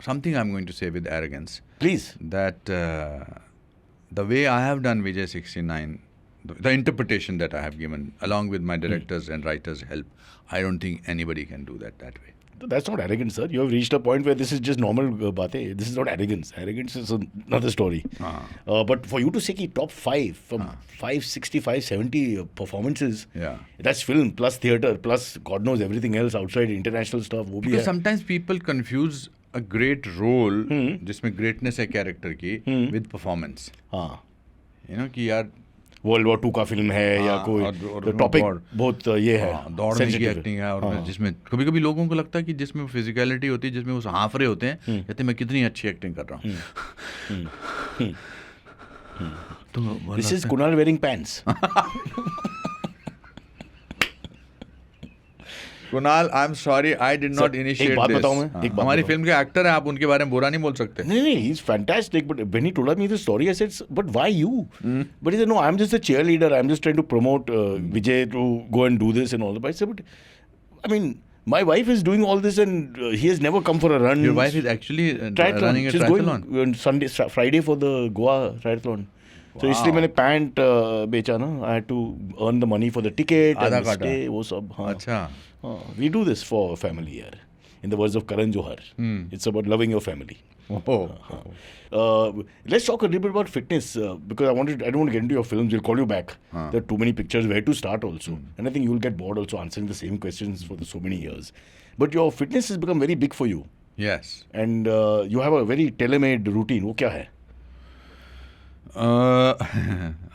something I'm going to say with arrogance. Please. That the way I have done Vijay 69, the interpretation that I have given, along with my directors and writers' help, I don't think anybody can do that way. That's not arrogance, sir. You have reached a point where this is just normal baate. This is not arrogance. Arrogance is another story. But for you to say ki top 5 from 560, 570 performances, that's film plus theatre plus God knows everything else outside international stuff. वो भी Because है. sometimes people confuse a great role, जिसमें greatness है character की, with performance. कि यार World War II का film है या कोई टॉपिक बहुत ये है, दौड़ने की एक्टिंग है, और जिसमें कभी कभी लोगों को लगता है कि जिसमें फिजिकलिटी होती है, जिसमें वो हाफ रहे होते हैं, कहते हैं मैं कितनी अच्छी एक्टिंग कर रहा हूँ. This is Kunal wearing pants. Kunal, I'm sorry, I did not initiate एक बात this. बताऊं मैं, हमारी फिल्म के एक्टर हैं, आप उनके बारे में बुरा नहीं बोल सकते. नहीं, he's fantastic. But when he told me the story, I said, but why you? But he said, no, I'm just a cheerleader. I'm just trying to promote Vijay to go and do this and all that. But I said, but I mean, my wife is doing all this and he has never come for a run. Your wife is actually running a She's triathlon. going on Friday for the Goa triathlon. So इसलिए मैंने pant बेचा ना. I had to earn the money for the ticket and the stay. वो सब. अच्छा. We do this for family here. In the words of Karan Johar, it's about loving your family. Let's talk a little bit about fitness because I don't want to get into your films. We'll call you back. There are too many pictures where to start also. And I think you'll get bored also answering the same questions for so many years. But your fitness has become very big for you. Yes. And you have a very tailor-made routine. वो क्या है?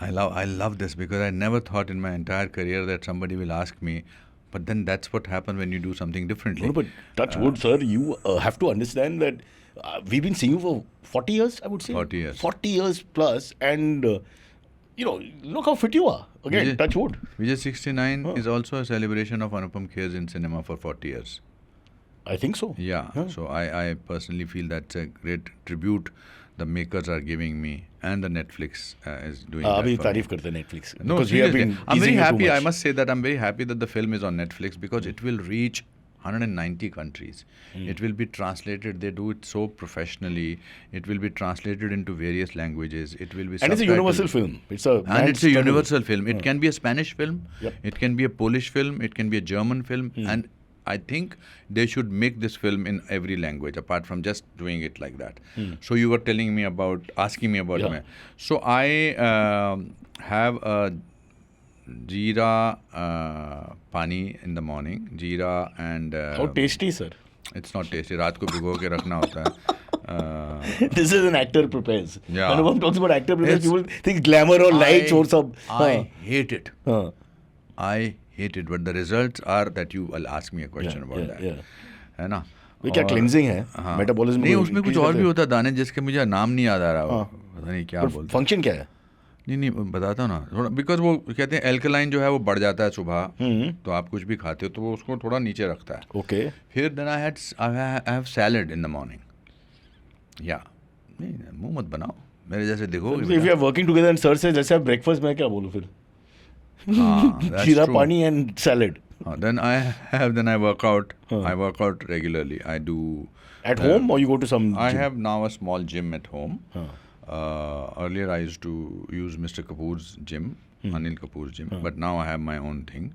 I love this because I never thought in my entire career that somebody will ask me. But then that's what happens when you do something differently. No, but touch wood, sir. You have to understand that we've been seeing you for 40 years, I would say. 40 years. 40 years plus. And, look how fit you are. Again, touch wood. Vijay 69 is also a celebration of Anupam Kher in cinema for 40 years. I think so. Yeah. So I personally feel that's a great tribute the makers are giving me, and the Netflix is doing that अभी for तारीफ me. करते हैं Netflix. No, because we have seriously. been I'm very teasing you too happy. I much. must say that I'm very happy that the film is on Netflix because it will reach 190 countries. It will be translated. They do it so professionally. It will be translated into various languages. It will be And it's a universal film. It's a universal film. It can be a Spanish film. Yep. It can be a Polish film. It can be a German film. And I think they should make this film in every language apart from just doing it like that. So you were asking me about Yeah. me. So I have a jeera pani in the morning, jeera and How tasty, sir. it's not tasty. रात को भिगो के रखना होता है. This is an actor prepares. Yeah. Anupam talks about actor prepares. It's- People think glamour or lights or some. I hate it. Huh. I hate it, but the results are that you will ask me a question about that. Yeah. है ना? ये क्या cleansing है? हाँ. Metabolism नहीं, को उसमें कुछ increase और भी करते होता है दाने जिसके मुझे नाम नहीं याद आ रहा. हाँ. पता नहीं क्या हैं? बोलते. फंक्शन क्या है? नहीं बताता हूँ ना. थोड़ा बिकॉज वो कहते हैं एल्कलाइन जो है वो बढ़ जाता है सुबह. तो आप कुछ भी खाते हो तो वो उसको थोड़ा नीचे रखता है. Okay. फिर then I have salad in the morning. या नहीं, मुंह मत बनाओ मेरे जैसे देखो. If you are working together and sir says let's have breakfast, मैं क्या बोलूँ फिर? that's Jeera true. pani and salad. Then I work out. I work out regularly. I do. At home or you go to some I gym? have now a small gym at home. Huh. Earlier I used to use Mr. Kapoor's gym, Anil Kapoor's gym, but now I have my own thing,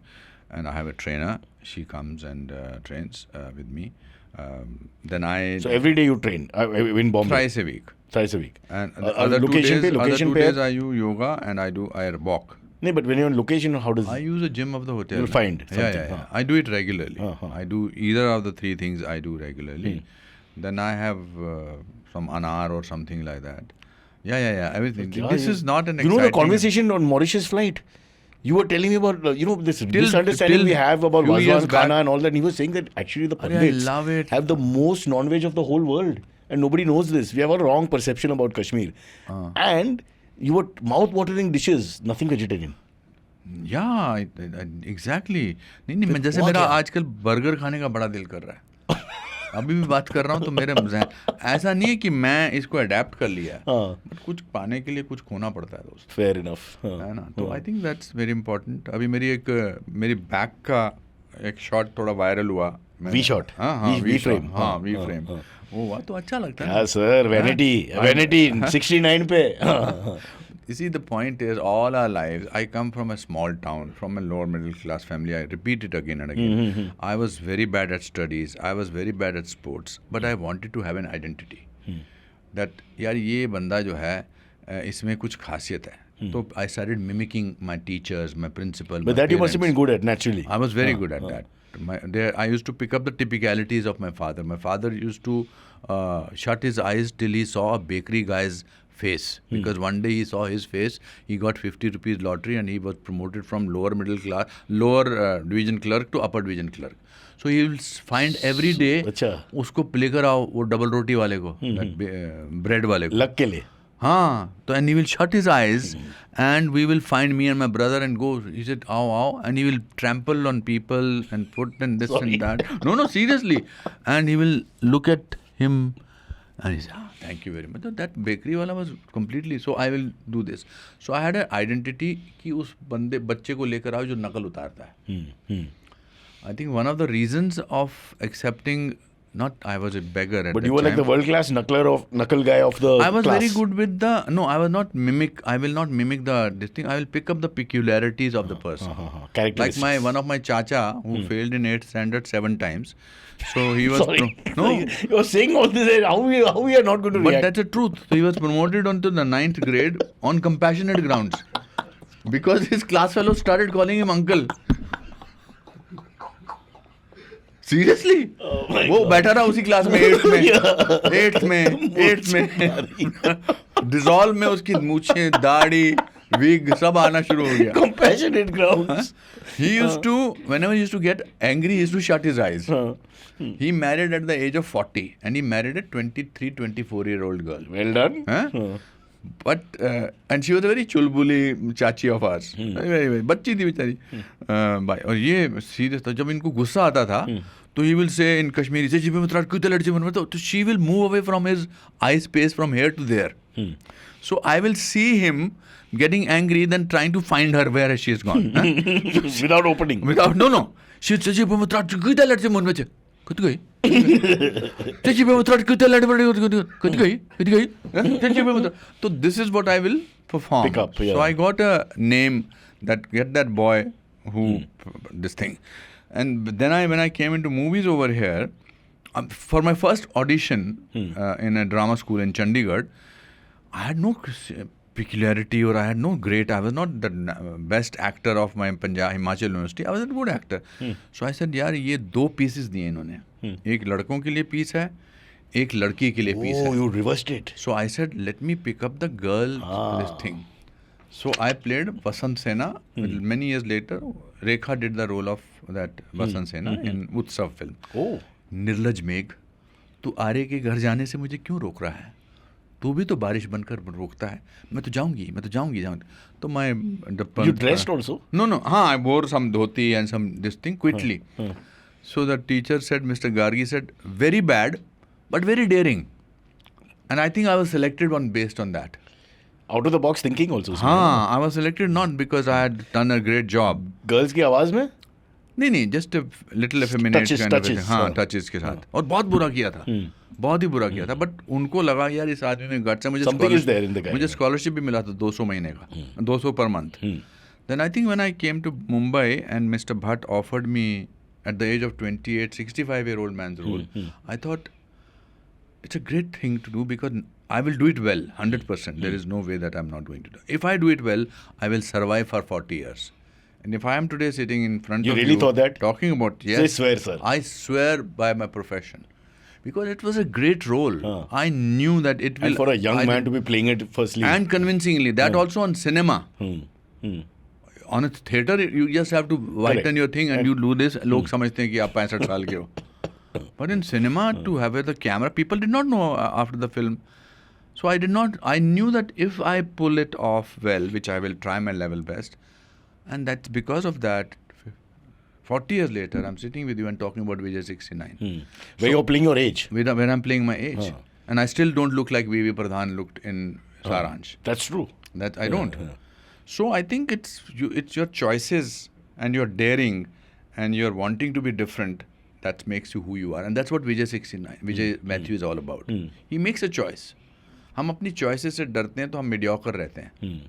and I have a trainer. She comes and trains with me. Then I So every day you train in Bombay? thrice a week. Thrice a week. And the other location two location days I do yoga and I walk. No, but when you're on location, how does I use a gym of the hotel. You'll find Yeah, something, yeah. huh. I do it regularly. Uh-huh. I do either of the three things I do regularly. Then I have some anar or something like that. Yeah. Everything. This is not an You know the exciting- conversation on Mauritius flight? You were telling me about, this Till- misunderstanding till we have about few years Vazwan Khana back- and all that. And he was saying that actually the Arey, I pundits love it. have the most non-veg of the whole world. And nobody knows this. We have a wrong perception about Kashmir. And you were mouth-watering dishes, nothing vegetarian. Yeah, exactly. नहीं मैं जैसे हुआ मेरा क्या? आजकल burger खाने का बड़ा दिल कर रहा है. अभी भी बात कर रहा हूँ तो मेरे ऐसा नहीं है कि मैं इसको अडेप्ट कर लिया है. हाँ. बट कुछ पाने के लिए कुछ खोना पड़ता है दोस्त. Fair enough. है ना. तो I think that's very important. अभी मेरी बैक का एक शॉट थोड़ा वायरल हुआ. V-shot. हाँ V-frame. हाँ V-frame. वो हुआ तो अच्छा लगता है. Yeah, sir. Vanity. 69 पे. You see, the point is, all our lives, I come from a small town, from a lower middle class family. I repeat it again and again. I was very bad at studies. I was very bad at sports. But I wanted to have an identity. That, यार ये बंदा जो है इसमें कुछ खासियत है. So I started mimicking my teachers, my principal, But my that you must have been parents. good at, naturally. I was very good at that. I used to pick up the typicalities of my father. My father used to shut his eyes till he saw a bakery guy's face. Because one day he saw his face, he got 50 rupees lottery and he was promoted from lower division clerk to upper division clerk. So he will find every day अच्छा. उसको लेकर आओ वो double रोटी वाले को, bread वाले को. Luck के लिए. हाँ, तो and he will shut his eyes and we will find me and my brother and go, he said, ow, and he will trample on people and put and this and that. No, seriously. And he will look at him and he said, thank you very much. So that bakery wala was completely, so I will do this. So I had an identity कि उस बच्चे को लेकर आओ जो नकल उतारता है. I think one of the reasons of accepting, not I was a beggar at But that you were like time. the world-class knuckle guy of the I was class. very good with I will not mimic this thing. I will pick up the peculiarities of the person. Like Characteristics. one of my chacha who failed in 8th standard 7 times. So he was Sorry. no, You're saying all this, and how we are not going to but react? that's the truth. So he was promoted onto the 9th grade on compassionate grounds because his class fellows started calling him uncle. Seriously? वो बैठा रहा उसी class में 8th में dissolve में उसकी मूछें दाढ़ी wig सब आना शुरू हो गया. Compassionate grounds. He used to, whenever he used to get angry, he used to shut his eyes. He married at the age of 40 and he married a 23, 24-year-old girl. Well done. Huh? But, and she was a very chulbuli chachi of ours. Very, बच्ची थी बेचारी. भाई और ये serious था. जब इनको गुस्सा आता था, तो he will say in Kashmiri, से जिबे मतराट क्यों तलड़ जिबे मतराट, तो she will move away from his eye space from here to there. So I will see him getting angry, then trying to find her where she has gone. Without opening. No. She would say, जिबे मतराट क्यों तलड़ जिबे मुन में कत गई जिबे मतराट क्यों तलड़ कत गई. So this is what I will perform. Pick up, yeah. So I got a name that get that boy who this thing. And then when I came into movies over here, for my first audition in a drama school in Chandigarh, I had no peculiarity, or I had no great. I was not the best actor of my Himachal University. I was a good actor. So I said, यार ये 2 pieces दिए इन्होंने. एक लड़कों के लिए piece है, एक लड़की के लिए piece है. Oh, you reversed it. So I said, let me pick up the girl this thing. So I played Vasant Sena. Many years later, Rekha did the role of that Vasant Sena in Utsav film. Oh. निर्लज मेघ, तू आर्य के घर जाने से मुझे क्यों रोक रहा है? तू भी तो बारिश बनकर रोकता है. मैं तो जाऊंगी. तो मैं You dressed also? No. I wore some dhoti and some this thing quickly. So the teacher said, Mr. Gargi said, very bad, but very daring. And I think I was selected based on that. Out of the box thinking also. I was selected not because I had done a great job. Girls की आवाज में? नहीं, just a little effeminate kind of thing. हाँ, touches के साथ. और बहुत बुरा किया था. बहुत ही बुरा किया था. बट उनको लगा यार इस आदमी में गट्स है. मुझे स्कॉलरशिप भी मिला था 200 महीने का, 200 per month. Then I think when I came to Mumbai and Mr. Bhatt offered me at the age of 28, 65-year-old man's role, I thought it's a great thing to do because I will do it well, 100%. There is no way that I'm not going to do it. If I do it well, I will survive for 40 years. And if I am today sitting in front of you... You really thought that? Talking about... Yes. I swear, sir. I swear by my profession. Because it was a great role. I knew that it will... And for a young man to be playing it firstly... And convincingly. That also on cinema. On a theatre, you just have to whiten your thing and you do this. Log samajhte hain ki aap 65 saal ke ho. But in cinema, to have the camera, people did not know after the film. So I knew that if I pull it off well, which I will try my level best, and that's because of that, 40 years later, I'm sitting with you and talking about Vijay 69. Where you're playing your age. Where I'm playing my age. And I still don't look like V.V. Pradhan looked in Saaransh. That's true. That I don't. So I think it's your choices and your daring and your wanting to be different that makes you who you are. And that's what Vijay Matthew is all about. He makes a choice. हम अपनी choices से डरते हैं तो हम mediocre रहते हैं.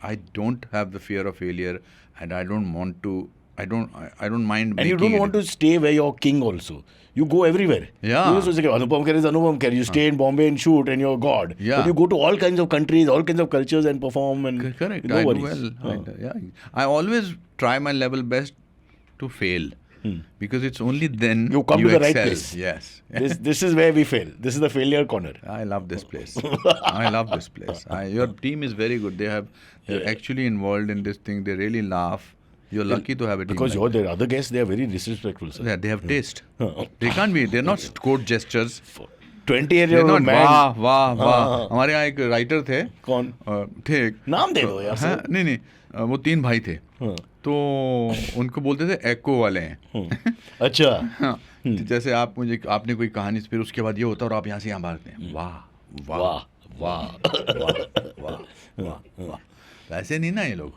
I don't have the fear of failure and I don't want to, I don't mind and you don't want to stay where you're king also. You go everywhere. Yeah. You just say, Anupam Kher is Anupam Kher. You stay in Bombay and shoot and you're God. Yeah. But you go to all kinds of countries, all kinds of cultures and perform and... Correct. No I worries. do well. Yeah. I always try my level best to fail. Because it's only then you come to the excel. right place. Yes. This is where we fail. This is the failure corner. I love this place. I love this place. Your team is very good. They're actually involved in this thing. They really laugh. You're lucky to have a team. Because the other guests, they are very disrespectful, sir. Yeah, they have taste. They can't be. They're not code gestures. 20-year-old man. वाह. हमारे यहाँ एक writer थे. कौन? थे. नाम दे दो यार सर. नहीं. वो 3 भाई थे. तो उनको बोलते थे एको वाले हैं. अच्छा. हाँ. जैसे आपने कोई कहानी फिर उसके बाद ये होता और आप यहाँ से यहाँ भागते हैं. वाह. ऐसे नहीं ना ये लोग.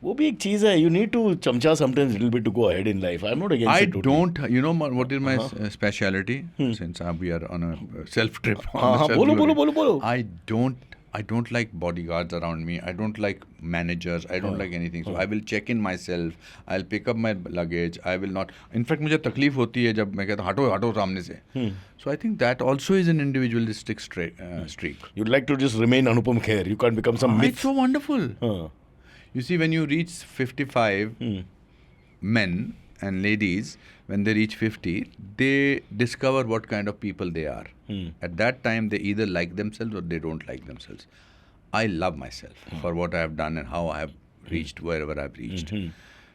वो भी एक चीज है. You need to चमचा sometimes little bit to go ahead in life. I'm not against it totally. I don't. You know what is my speciality? Since we are on a self trip. बोलो. I don't like bodyguards around me. I don't like managers. I don't like anything. So I will check in myself. I'll pick up my luggage. I will not. In fact, मुझे तकलीफ होती है जब मैं कहता हूँ हटो सामने से. So I think that also is an individualistic streak. You'd like to just remain Anupam Kher. You can't become some myth. It's so wonderful. You see, when you reach 55, men and ladies, when they reach 50, they discover what kind of people they are. At that time, they either like themselves or they don't like themselves. I love myself for what I have done and how I have reached wherever I've reached.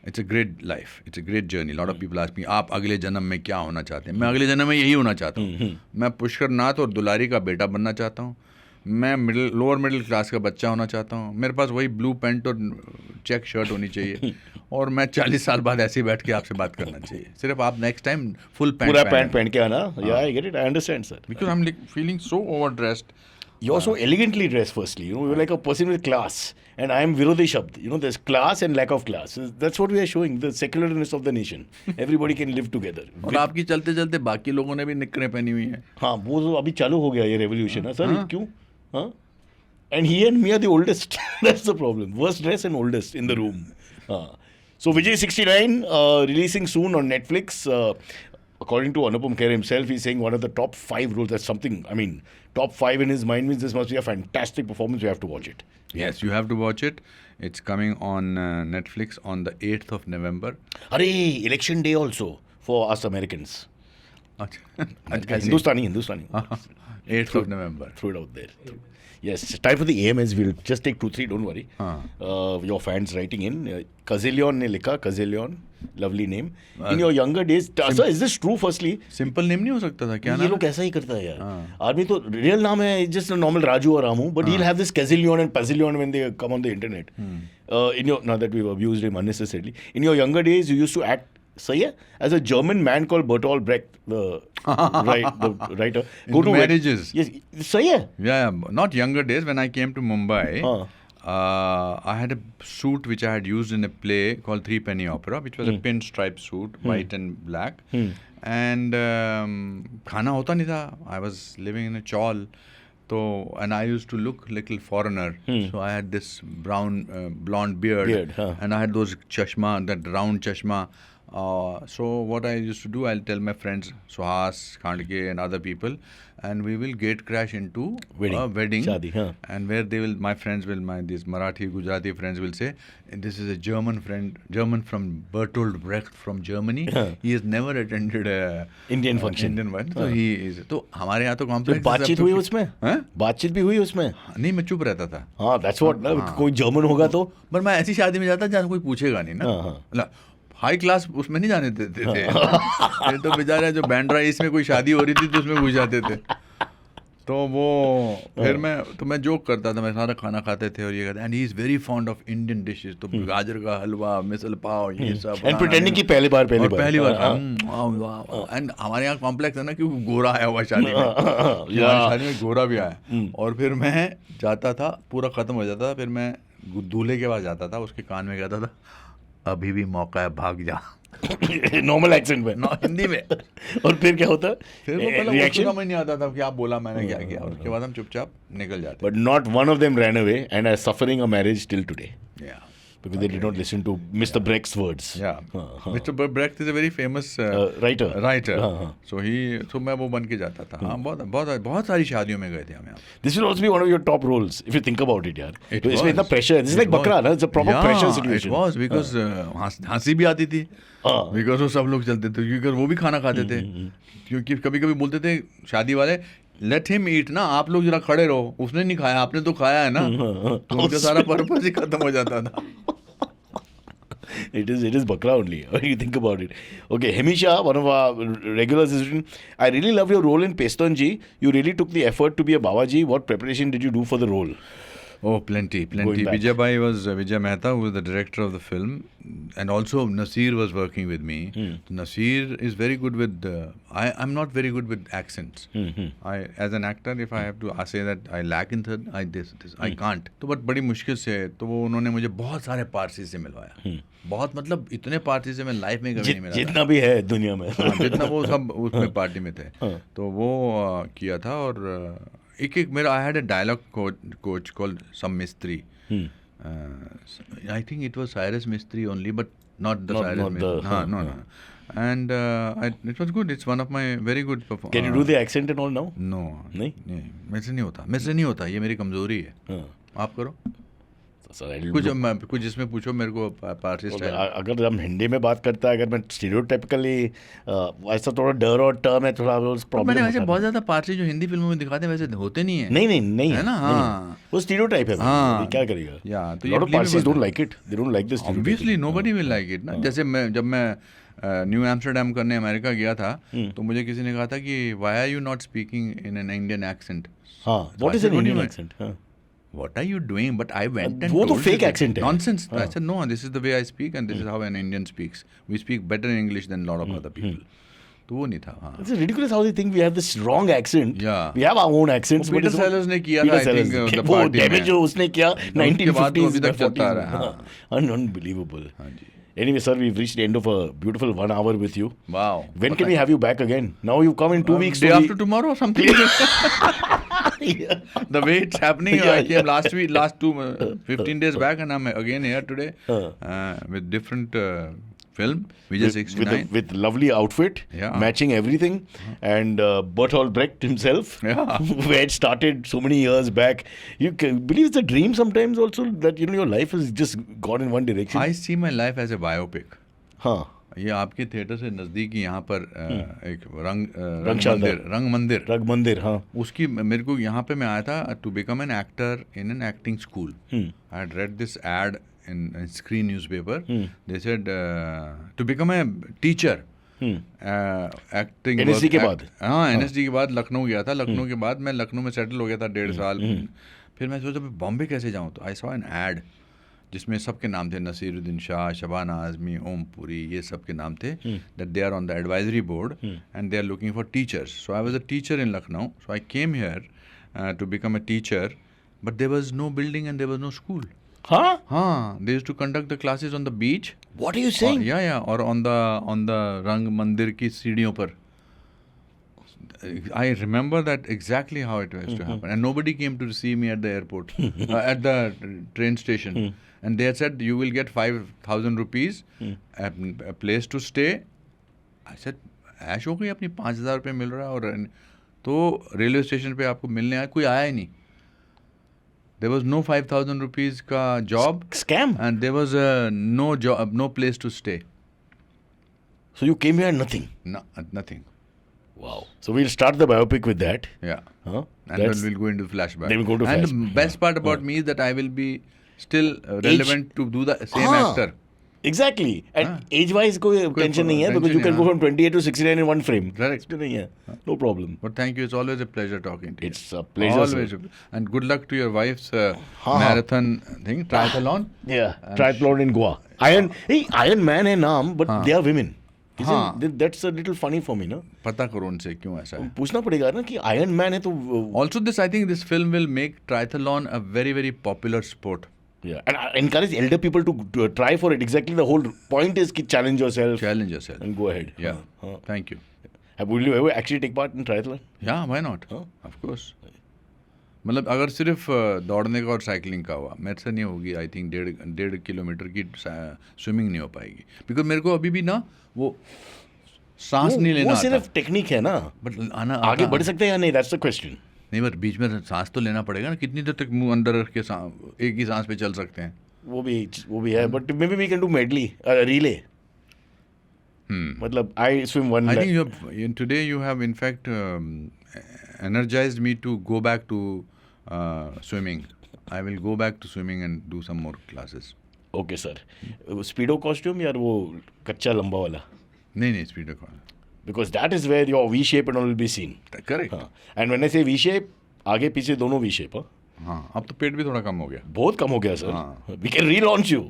It's a great life. It's a great journey. A lot of people ask me, आप अगले जन्म में क्या होना चाहते हैं? मैं अगले जन्म में यही होना चाहता हूँ. मैं पुष्कर नाथ और दुलारी का बेटा बनना चाहता हूँ. मैं लोअर मिडिल क्लास का बच्चा होना चाहता हूँ. मेरे पास वही ब्लू पैंट और चेक शर्ट होनी चाहिए और मैं 40 साल बाद ऐसे ही बैठ के आपसे बात करना चाहिए. सिर्फ आप नेक्स्ट टाइम फुल पैंट पूरा पैंट पहन के आना. Yeah, I get it. I understand, sir. Because I'm feeling so overdressed. You're so elegantly dressed, firstly. You're like a person with class. And I am Virodhi Shabd. There's class and lack of class. That's what we are showing, the secularness of the nation. Everybody can live together. और आपकी चलते चलते बाकी लोगों ने भी निकरें पहनी हुई हैं. हाँ, वो तो अभी चालू हो गया ये revolution है सर. क्यों? हाँ? And he and me are the oldest. That's the problem. Worst dressed and oldest in the room. So Vijay 69 releasing soon on Netflix. According to Anupam Kher himself, he's saying one of the top 5 roles. That's something, I mean, top 5 in his mind means this must be a fantastic performance. You have to watch it. Yes, you have to watch it. It's coming on Netflix on the 8th of November. Hooray! Election day also for us Americans. Hindustani. 8th of November. Throw it out there. Yes, time for the AMS. We'll just take 2-3, don't worry. Your fans writing in. Kazillion ne likha, Kazillion. Lovely name. In your younger days, sir, is this true firstly? Simple name नहीं हो सकता था क्या? ये लोग ऐसा ही करता है यार. आदमी तो real नाम है just a normal Raju or Ramu, but he'll have this Kazillion and Pazillion when they come on the internet. Now that we've abused him unnecessarily. In your younger days, you used to act, as a German man called Bertolt Brecht, the writer. Go to marriages. Yes, Yeah, not younger days. When I came to Mumbai, I had a suit which I had used in a play called Three Penny Opera, which was a pinstripe suit, white and black. And khana hota nahi tha. I was living in a chawl. And I used to look little foreigner. So I had this blonde beard. And I had those chashma, that round chashma. So what I used to do, I'll tell my friends, Suhas, Khandke and other people, and we will gate crash into a wedding. Shadi, and where these Marathi, Gujarati friends will say, this is a German from Bertolt Brecht from Germany. He has never attended a Indian function. Indian one. So he is. तो हमारे यहाँ तो complex. बातचीत हुई उसमें? बातचीत भी हुई उसमें? नहीं, मैं चुप रहता था. हाँ, that's what. कोई German होगा तो? पर मैं ऐसी शादी में जाता जहाँ कोई पूछेगा नहीं ना. हाई क्लास उसमें नहीं जाने देते थे. ये तो बेचारे जो बैंड्रा इसमें कोई शादी हो रही थी तो उसमें घुस जाते थे. तो वो फिर मैं जोक करता था, मैं सारा खाना खाते थे और ये कहते and he is very fond of Indian dishes. तो गाजर का हलवा, मिसल पाव, ये सब. एंड प्रिटेंडिंग की पहली बार एंड हमारे यहाँ कॉम्प्लेक्स है ना, क्योंकि गोरा आया हुआ शादी में. शादी में गोरा भी आया. और फिर मैं जाता था, पूरा खत्म हो जाता था, फिर मैं दूल्हे के पास जाता था, उसके कान में कहता था अभी भी मौका है, भाग जा. नॉर्मल एक्सेंट में, हिंदी में. और फिर क्या होता? फिर वो पहले समझ नहीं आता था क्या बोला मैंने, क्या किया. और उसके बाद हम चुपचाप निकल जाते. But not one of them ran away and are suffering a marriage till today. Because they did not listen to Mr. Brecht's words. Yeah. Mr. Brecht is a very famous writer. So मैं वो बन के जाता था. हाँ, बहुत सारी शादियों में गए थे हम यहाँ. This will also be one of your top roles if you think about it, यार. इसमें इतना pressure. This is like बकरा ना. It's a proper pressure situation. It was because हंसी भी आती थी. Because वो सब लोग चलते थे, क्योंकि वो भी खाना खाते थे. क्योंकि कभी-कभी बोलते थे शादी वाले, लेट हिम ईट ना, आप लोग जरा खड़े रहो, उसने नहीं खाया, आपने तो खाया है ना. तो उनका सारा पर्पस ही खत्म हो जाता था. It is bakra only when you think about it. Okay, Hemisha, one of our regulars, has written, I really love your role in Pestonji. You really took the effort to be a Babaji. What preparation did you do for the role? Oh, plenty. Vijay Mehta, who was the director of the film, and also Nasir was working with me. Nasir is very good with. I'm not very good with accents. As an actor, if I have to say that I lack in this, I can't. तो but बड़ी मुश्किल से, तो वो उन्होंने मुझे बहुत सारे पारसी से मिलवाया. बहुत, मतलब इतने पारसी से मैं लाइफ में कभी नहीं मिला. जितना भी है दुनिया में, जितना वो सब उसमें पार्टी में थे. तो वो किया था. और एक मेरा I had a dialogue coach called some Mistri. I think it was Cyrus Mistri only, but not the Cyrus Mistri. No. And it was good. It's one of my very good performances. Can you do the accent and all now? No. नहीं? मेरे से नहीं होता. ये मेरी कमजोरी है. आप करो. कुछ इसमें पूछो मेरे को पारसी स्टाइल. अगर हम हिंदी में बात करता है, अगर मैं स्टीरियोटाइपिकली ऐसा थोड़ा डर और टर्म है, थोड़ा प्रॉब्लम. मैंने वैसे बहुत ज्यादा पारसी जो हिंदी फिल्मों में दिखाते हैं वैसे होते नहीं है. नहीं है ना. हाँ, वो स्टीरियोटाइप है. क्या करेगा. या तो lot of Parsis don't like it. They don't like this. Obviously nobody will like it ना. जैसे जब मैं न्यू एम्स्टरडैम करने अमेरिका गया था, तो मुझे किसी ने कहा था कि why are you not speaking in an Indian accent? What is an Indian accent? What are you doing? But I went and वो तो fake accent है. Nonsense. I said no, this is the way I speak and this is how an Indian speaks. We speak better in English than a lot of other people. तो वो नहीं था. हाँ. It's ridiculous how they think we have this wrong accent. Yeah. We have our own accents. Peter Sellers ने किया था, I think, the वो party damage जो उसने किया 1950s अभी तक चलता रहा. Unbelievable. Anyway, sir, we've reached the end of a beautiful 1 hour with you. Wow. When can we have you back again? Now you come in 2 weeks. Day after tomorrow or something. The way it's happening, I came last 15 days back, and I'm again here today with different film, Vijay 69. With lovely outfit, matching everything, and Bertolt Brecht himself, where it started so many years back. You can believe it's a dream sometimes also that your life has just gone in one direction. I see my life as a biopic. हाँ. ये आपके theatre से नज़दीक यहाँ पर एक रंग मंदिर हाँ. उसकी मेरे को यहाँ पे मैं आया था to become an actor in an acting school. I had read this ad in screen newspaper. They said to become a teacher. Acting NSD के बाद. हाँ, NSD के बाद लखनऊ गया था. लखनऊ के बाद मैं लखनऊ में सेटल हो गया था 1.5 साल. फिर मैं सोचा बॉम्बे कैसे जाऊँ, तो आई सॉ एन एड जिसमें सबके नाम थे, नसीरुद्दीन शाह, शबाना आजमी, ओम पुरी, ये सब के नाम थे. That they are on the advisory board and they are looking for teachers. So I was a teacher in Lucknow. So I came here to become a teacher, but there was no building and there was no school. Huh? They used to conduct the classes on the beach. What are you saying? Or on the रंग मंदिर की सीढ़ियों पर. I remember that exactly how it was to happen, and nobody came to see me at the airport, at the train station, and they had said you will get 5,000 rupees, a place to stay. I said ऐश हो गई, अपनी 5,000 रुपये मिल रहा है और तो railway station पे आपको मिलने आया, कोई आया ही नहीं. There was no 5,000 rupees का job. Scam. And there was no job, no place to stay. So you came here nothing? No, nothing. Wow. So we'll start the biopic with that. Yeah. Huh? And then we'll go into flashback. Then we'll go to flashback. And the best part about me is that I will be still relevant to do the same actor. Exactly. And age-wise कोई tension नहीं है, because you can go from 28 to 69 in one frame. Correct. नहीं है. No problem. But thank you. It's always a pleasure talking to you. It's a pleasure. Always. And good luck to your wife's marathon thing, triathlon. Yeah. Triathlon in Goa. Iron Man है नाम, but they are women. That's a little funny for me, no? पता करो उनसे क्यों ऐसा है. पूछना पड़ेगा ना कि Iron Man है तो. Also, I think this film will make triathlon a very, very popular sport. Yeah, and I encourage elder people to try for it. Exactly, the whole point is to challenge yourself. And go ahead. Yeah. Thank you. Will you ever actually take part in triathlon? Yeah, why not? Of course. मतलब अगर सिर्फ दौड़ने का और cycling का हुआ, मेरे से नहीं होगी. आई थिंक 1.5 किलोमीटर की स्विमिंग नहीं हो पाएगी, बिकॉज मेरे को अभी भी ना वो सांस नहीं लेना. वो सिर्फ टेक्निक है ना, बट आगे बढ़ सकते हैं या नहीं, दैट्स द क्वेश्चन. नहीं, बट बीच में सांस तो लेना पड़ेगा ना. कितनी देर तक मुंह अंदर रख के एक ही सांस पे चल सकते हैं. वो भी है, but maybe we can do medley relay. मतलब I swim one. I think today you have in fact energized me to go back to swimming. I will go back to swimming and do some more classes. Okay, sir. Speedo costume या वो कच्चा लंबा वाला? नहीं, speedo का. Because that is where your V shape and all will be seen. Correct. And when I say V shape, आगे पीछे दोनों V shape. हाँ, अब तो पेट भी थोड़ा कम हो गया. बहुत कम हो गया sir. We can relaunch you.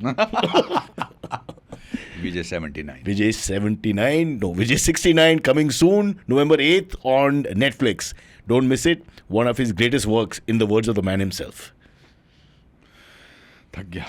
Vijay 79. Vijay 79. No, Vijay 69 coming soon, November 8th on Netflix. Don't miss it. One of his greatest works, in the words of the man himself. थक गया.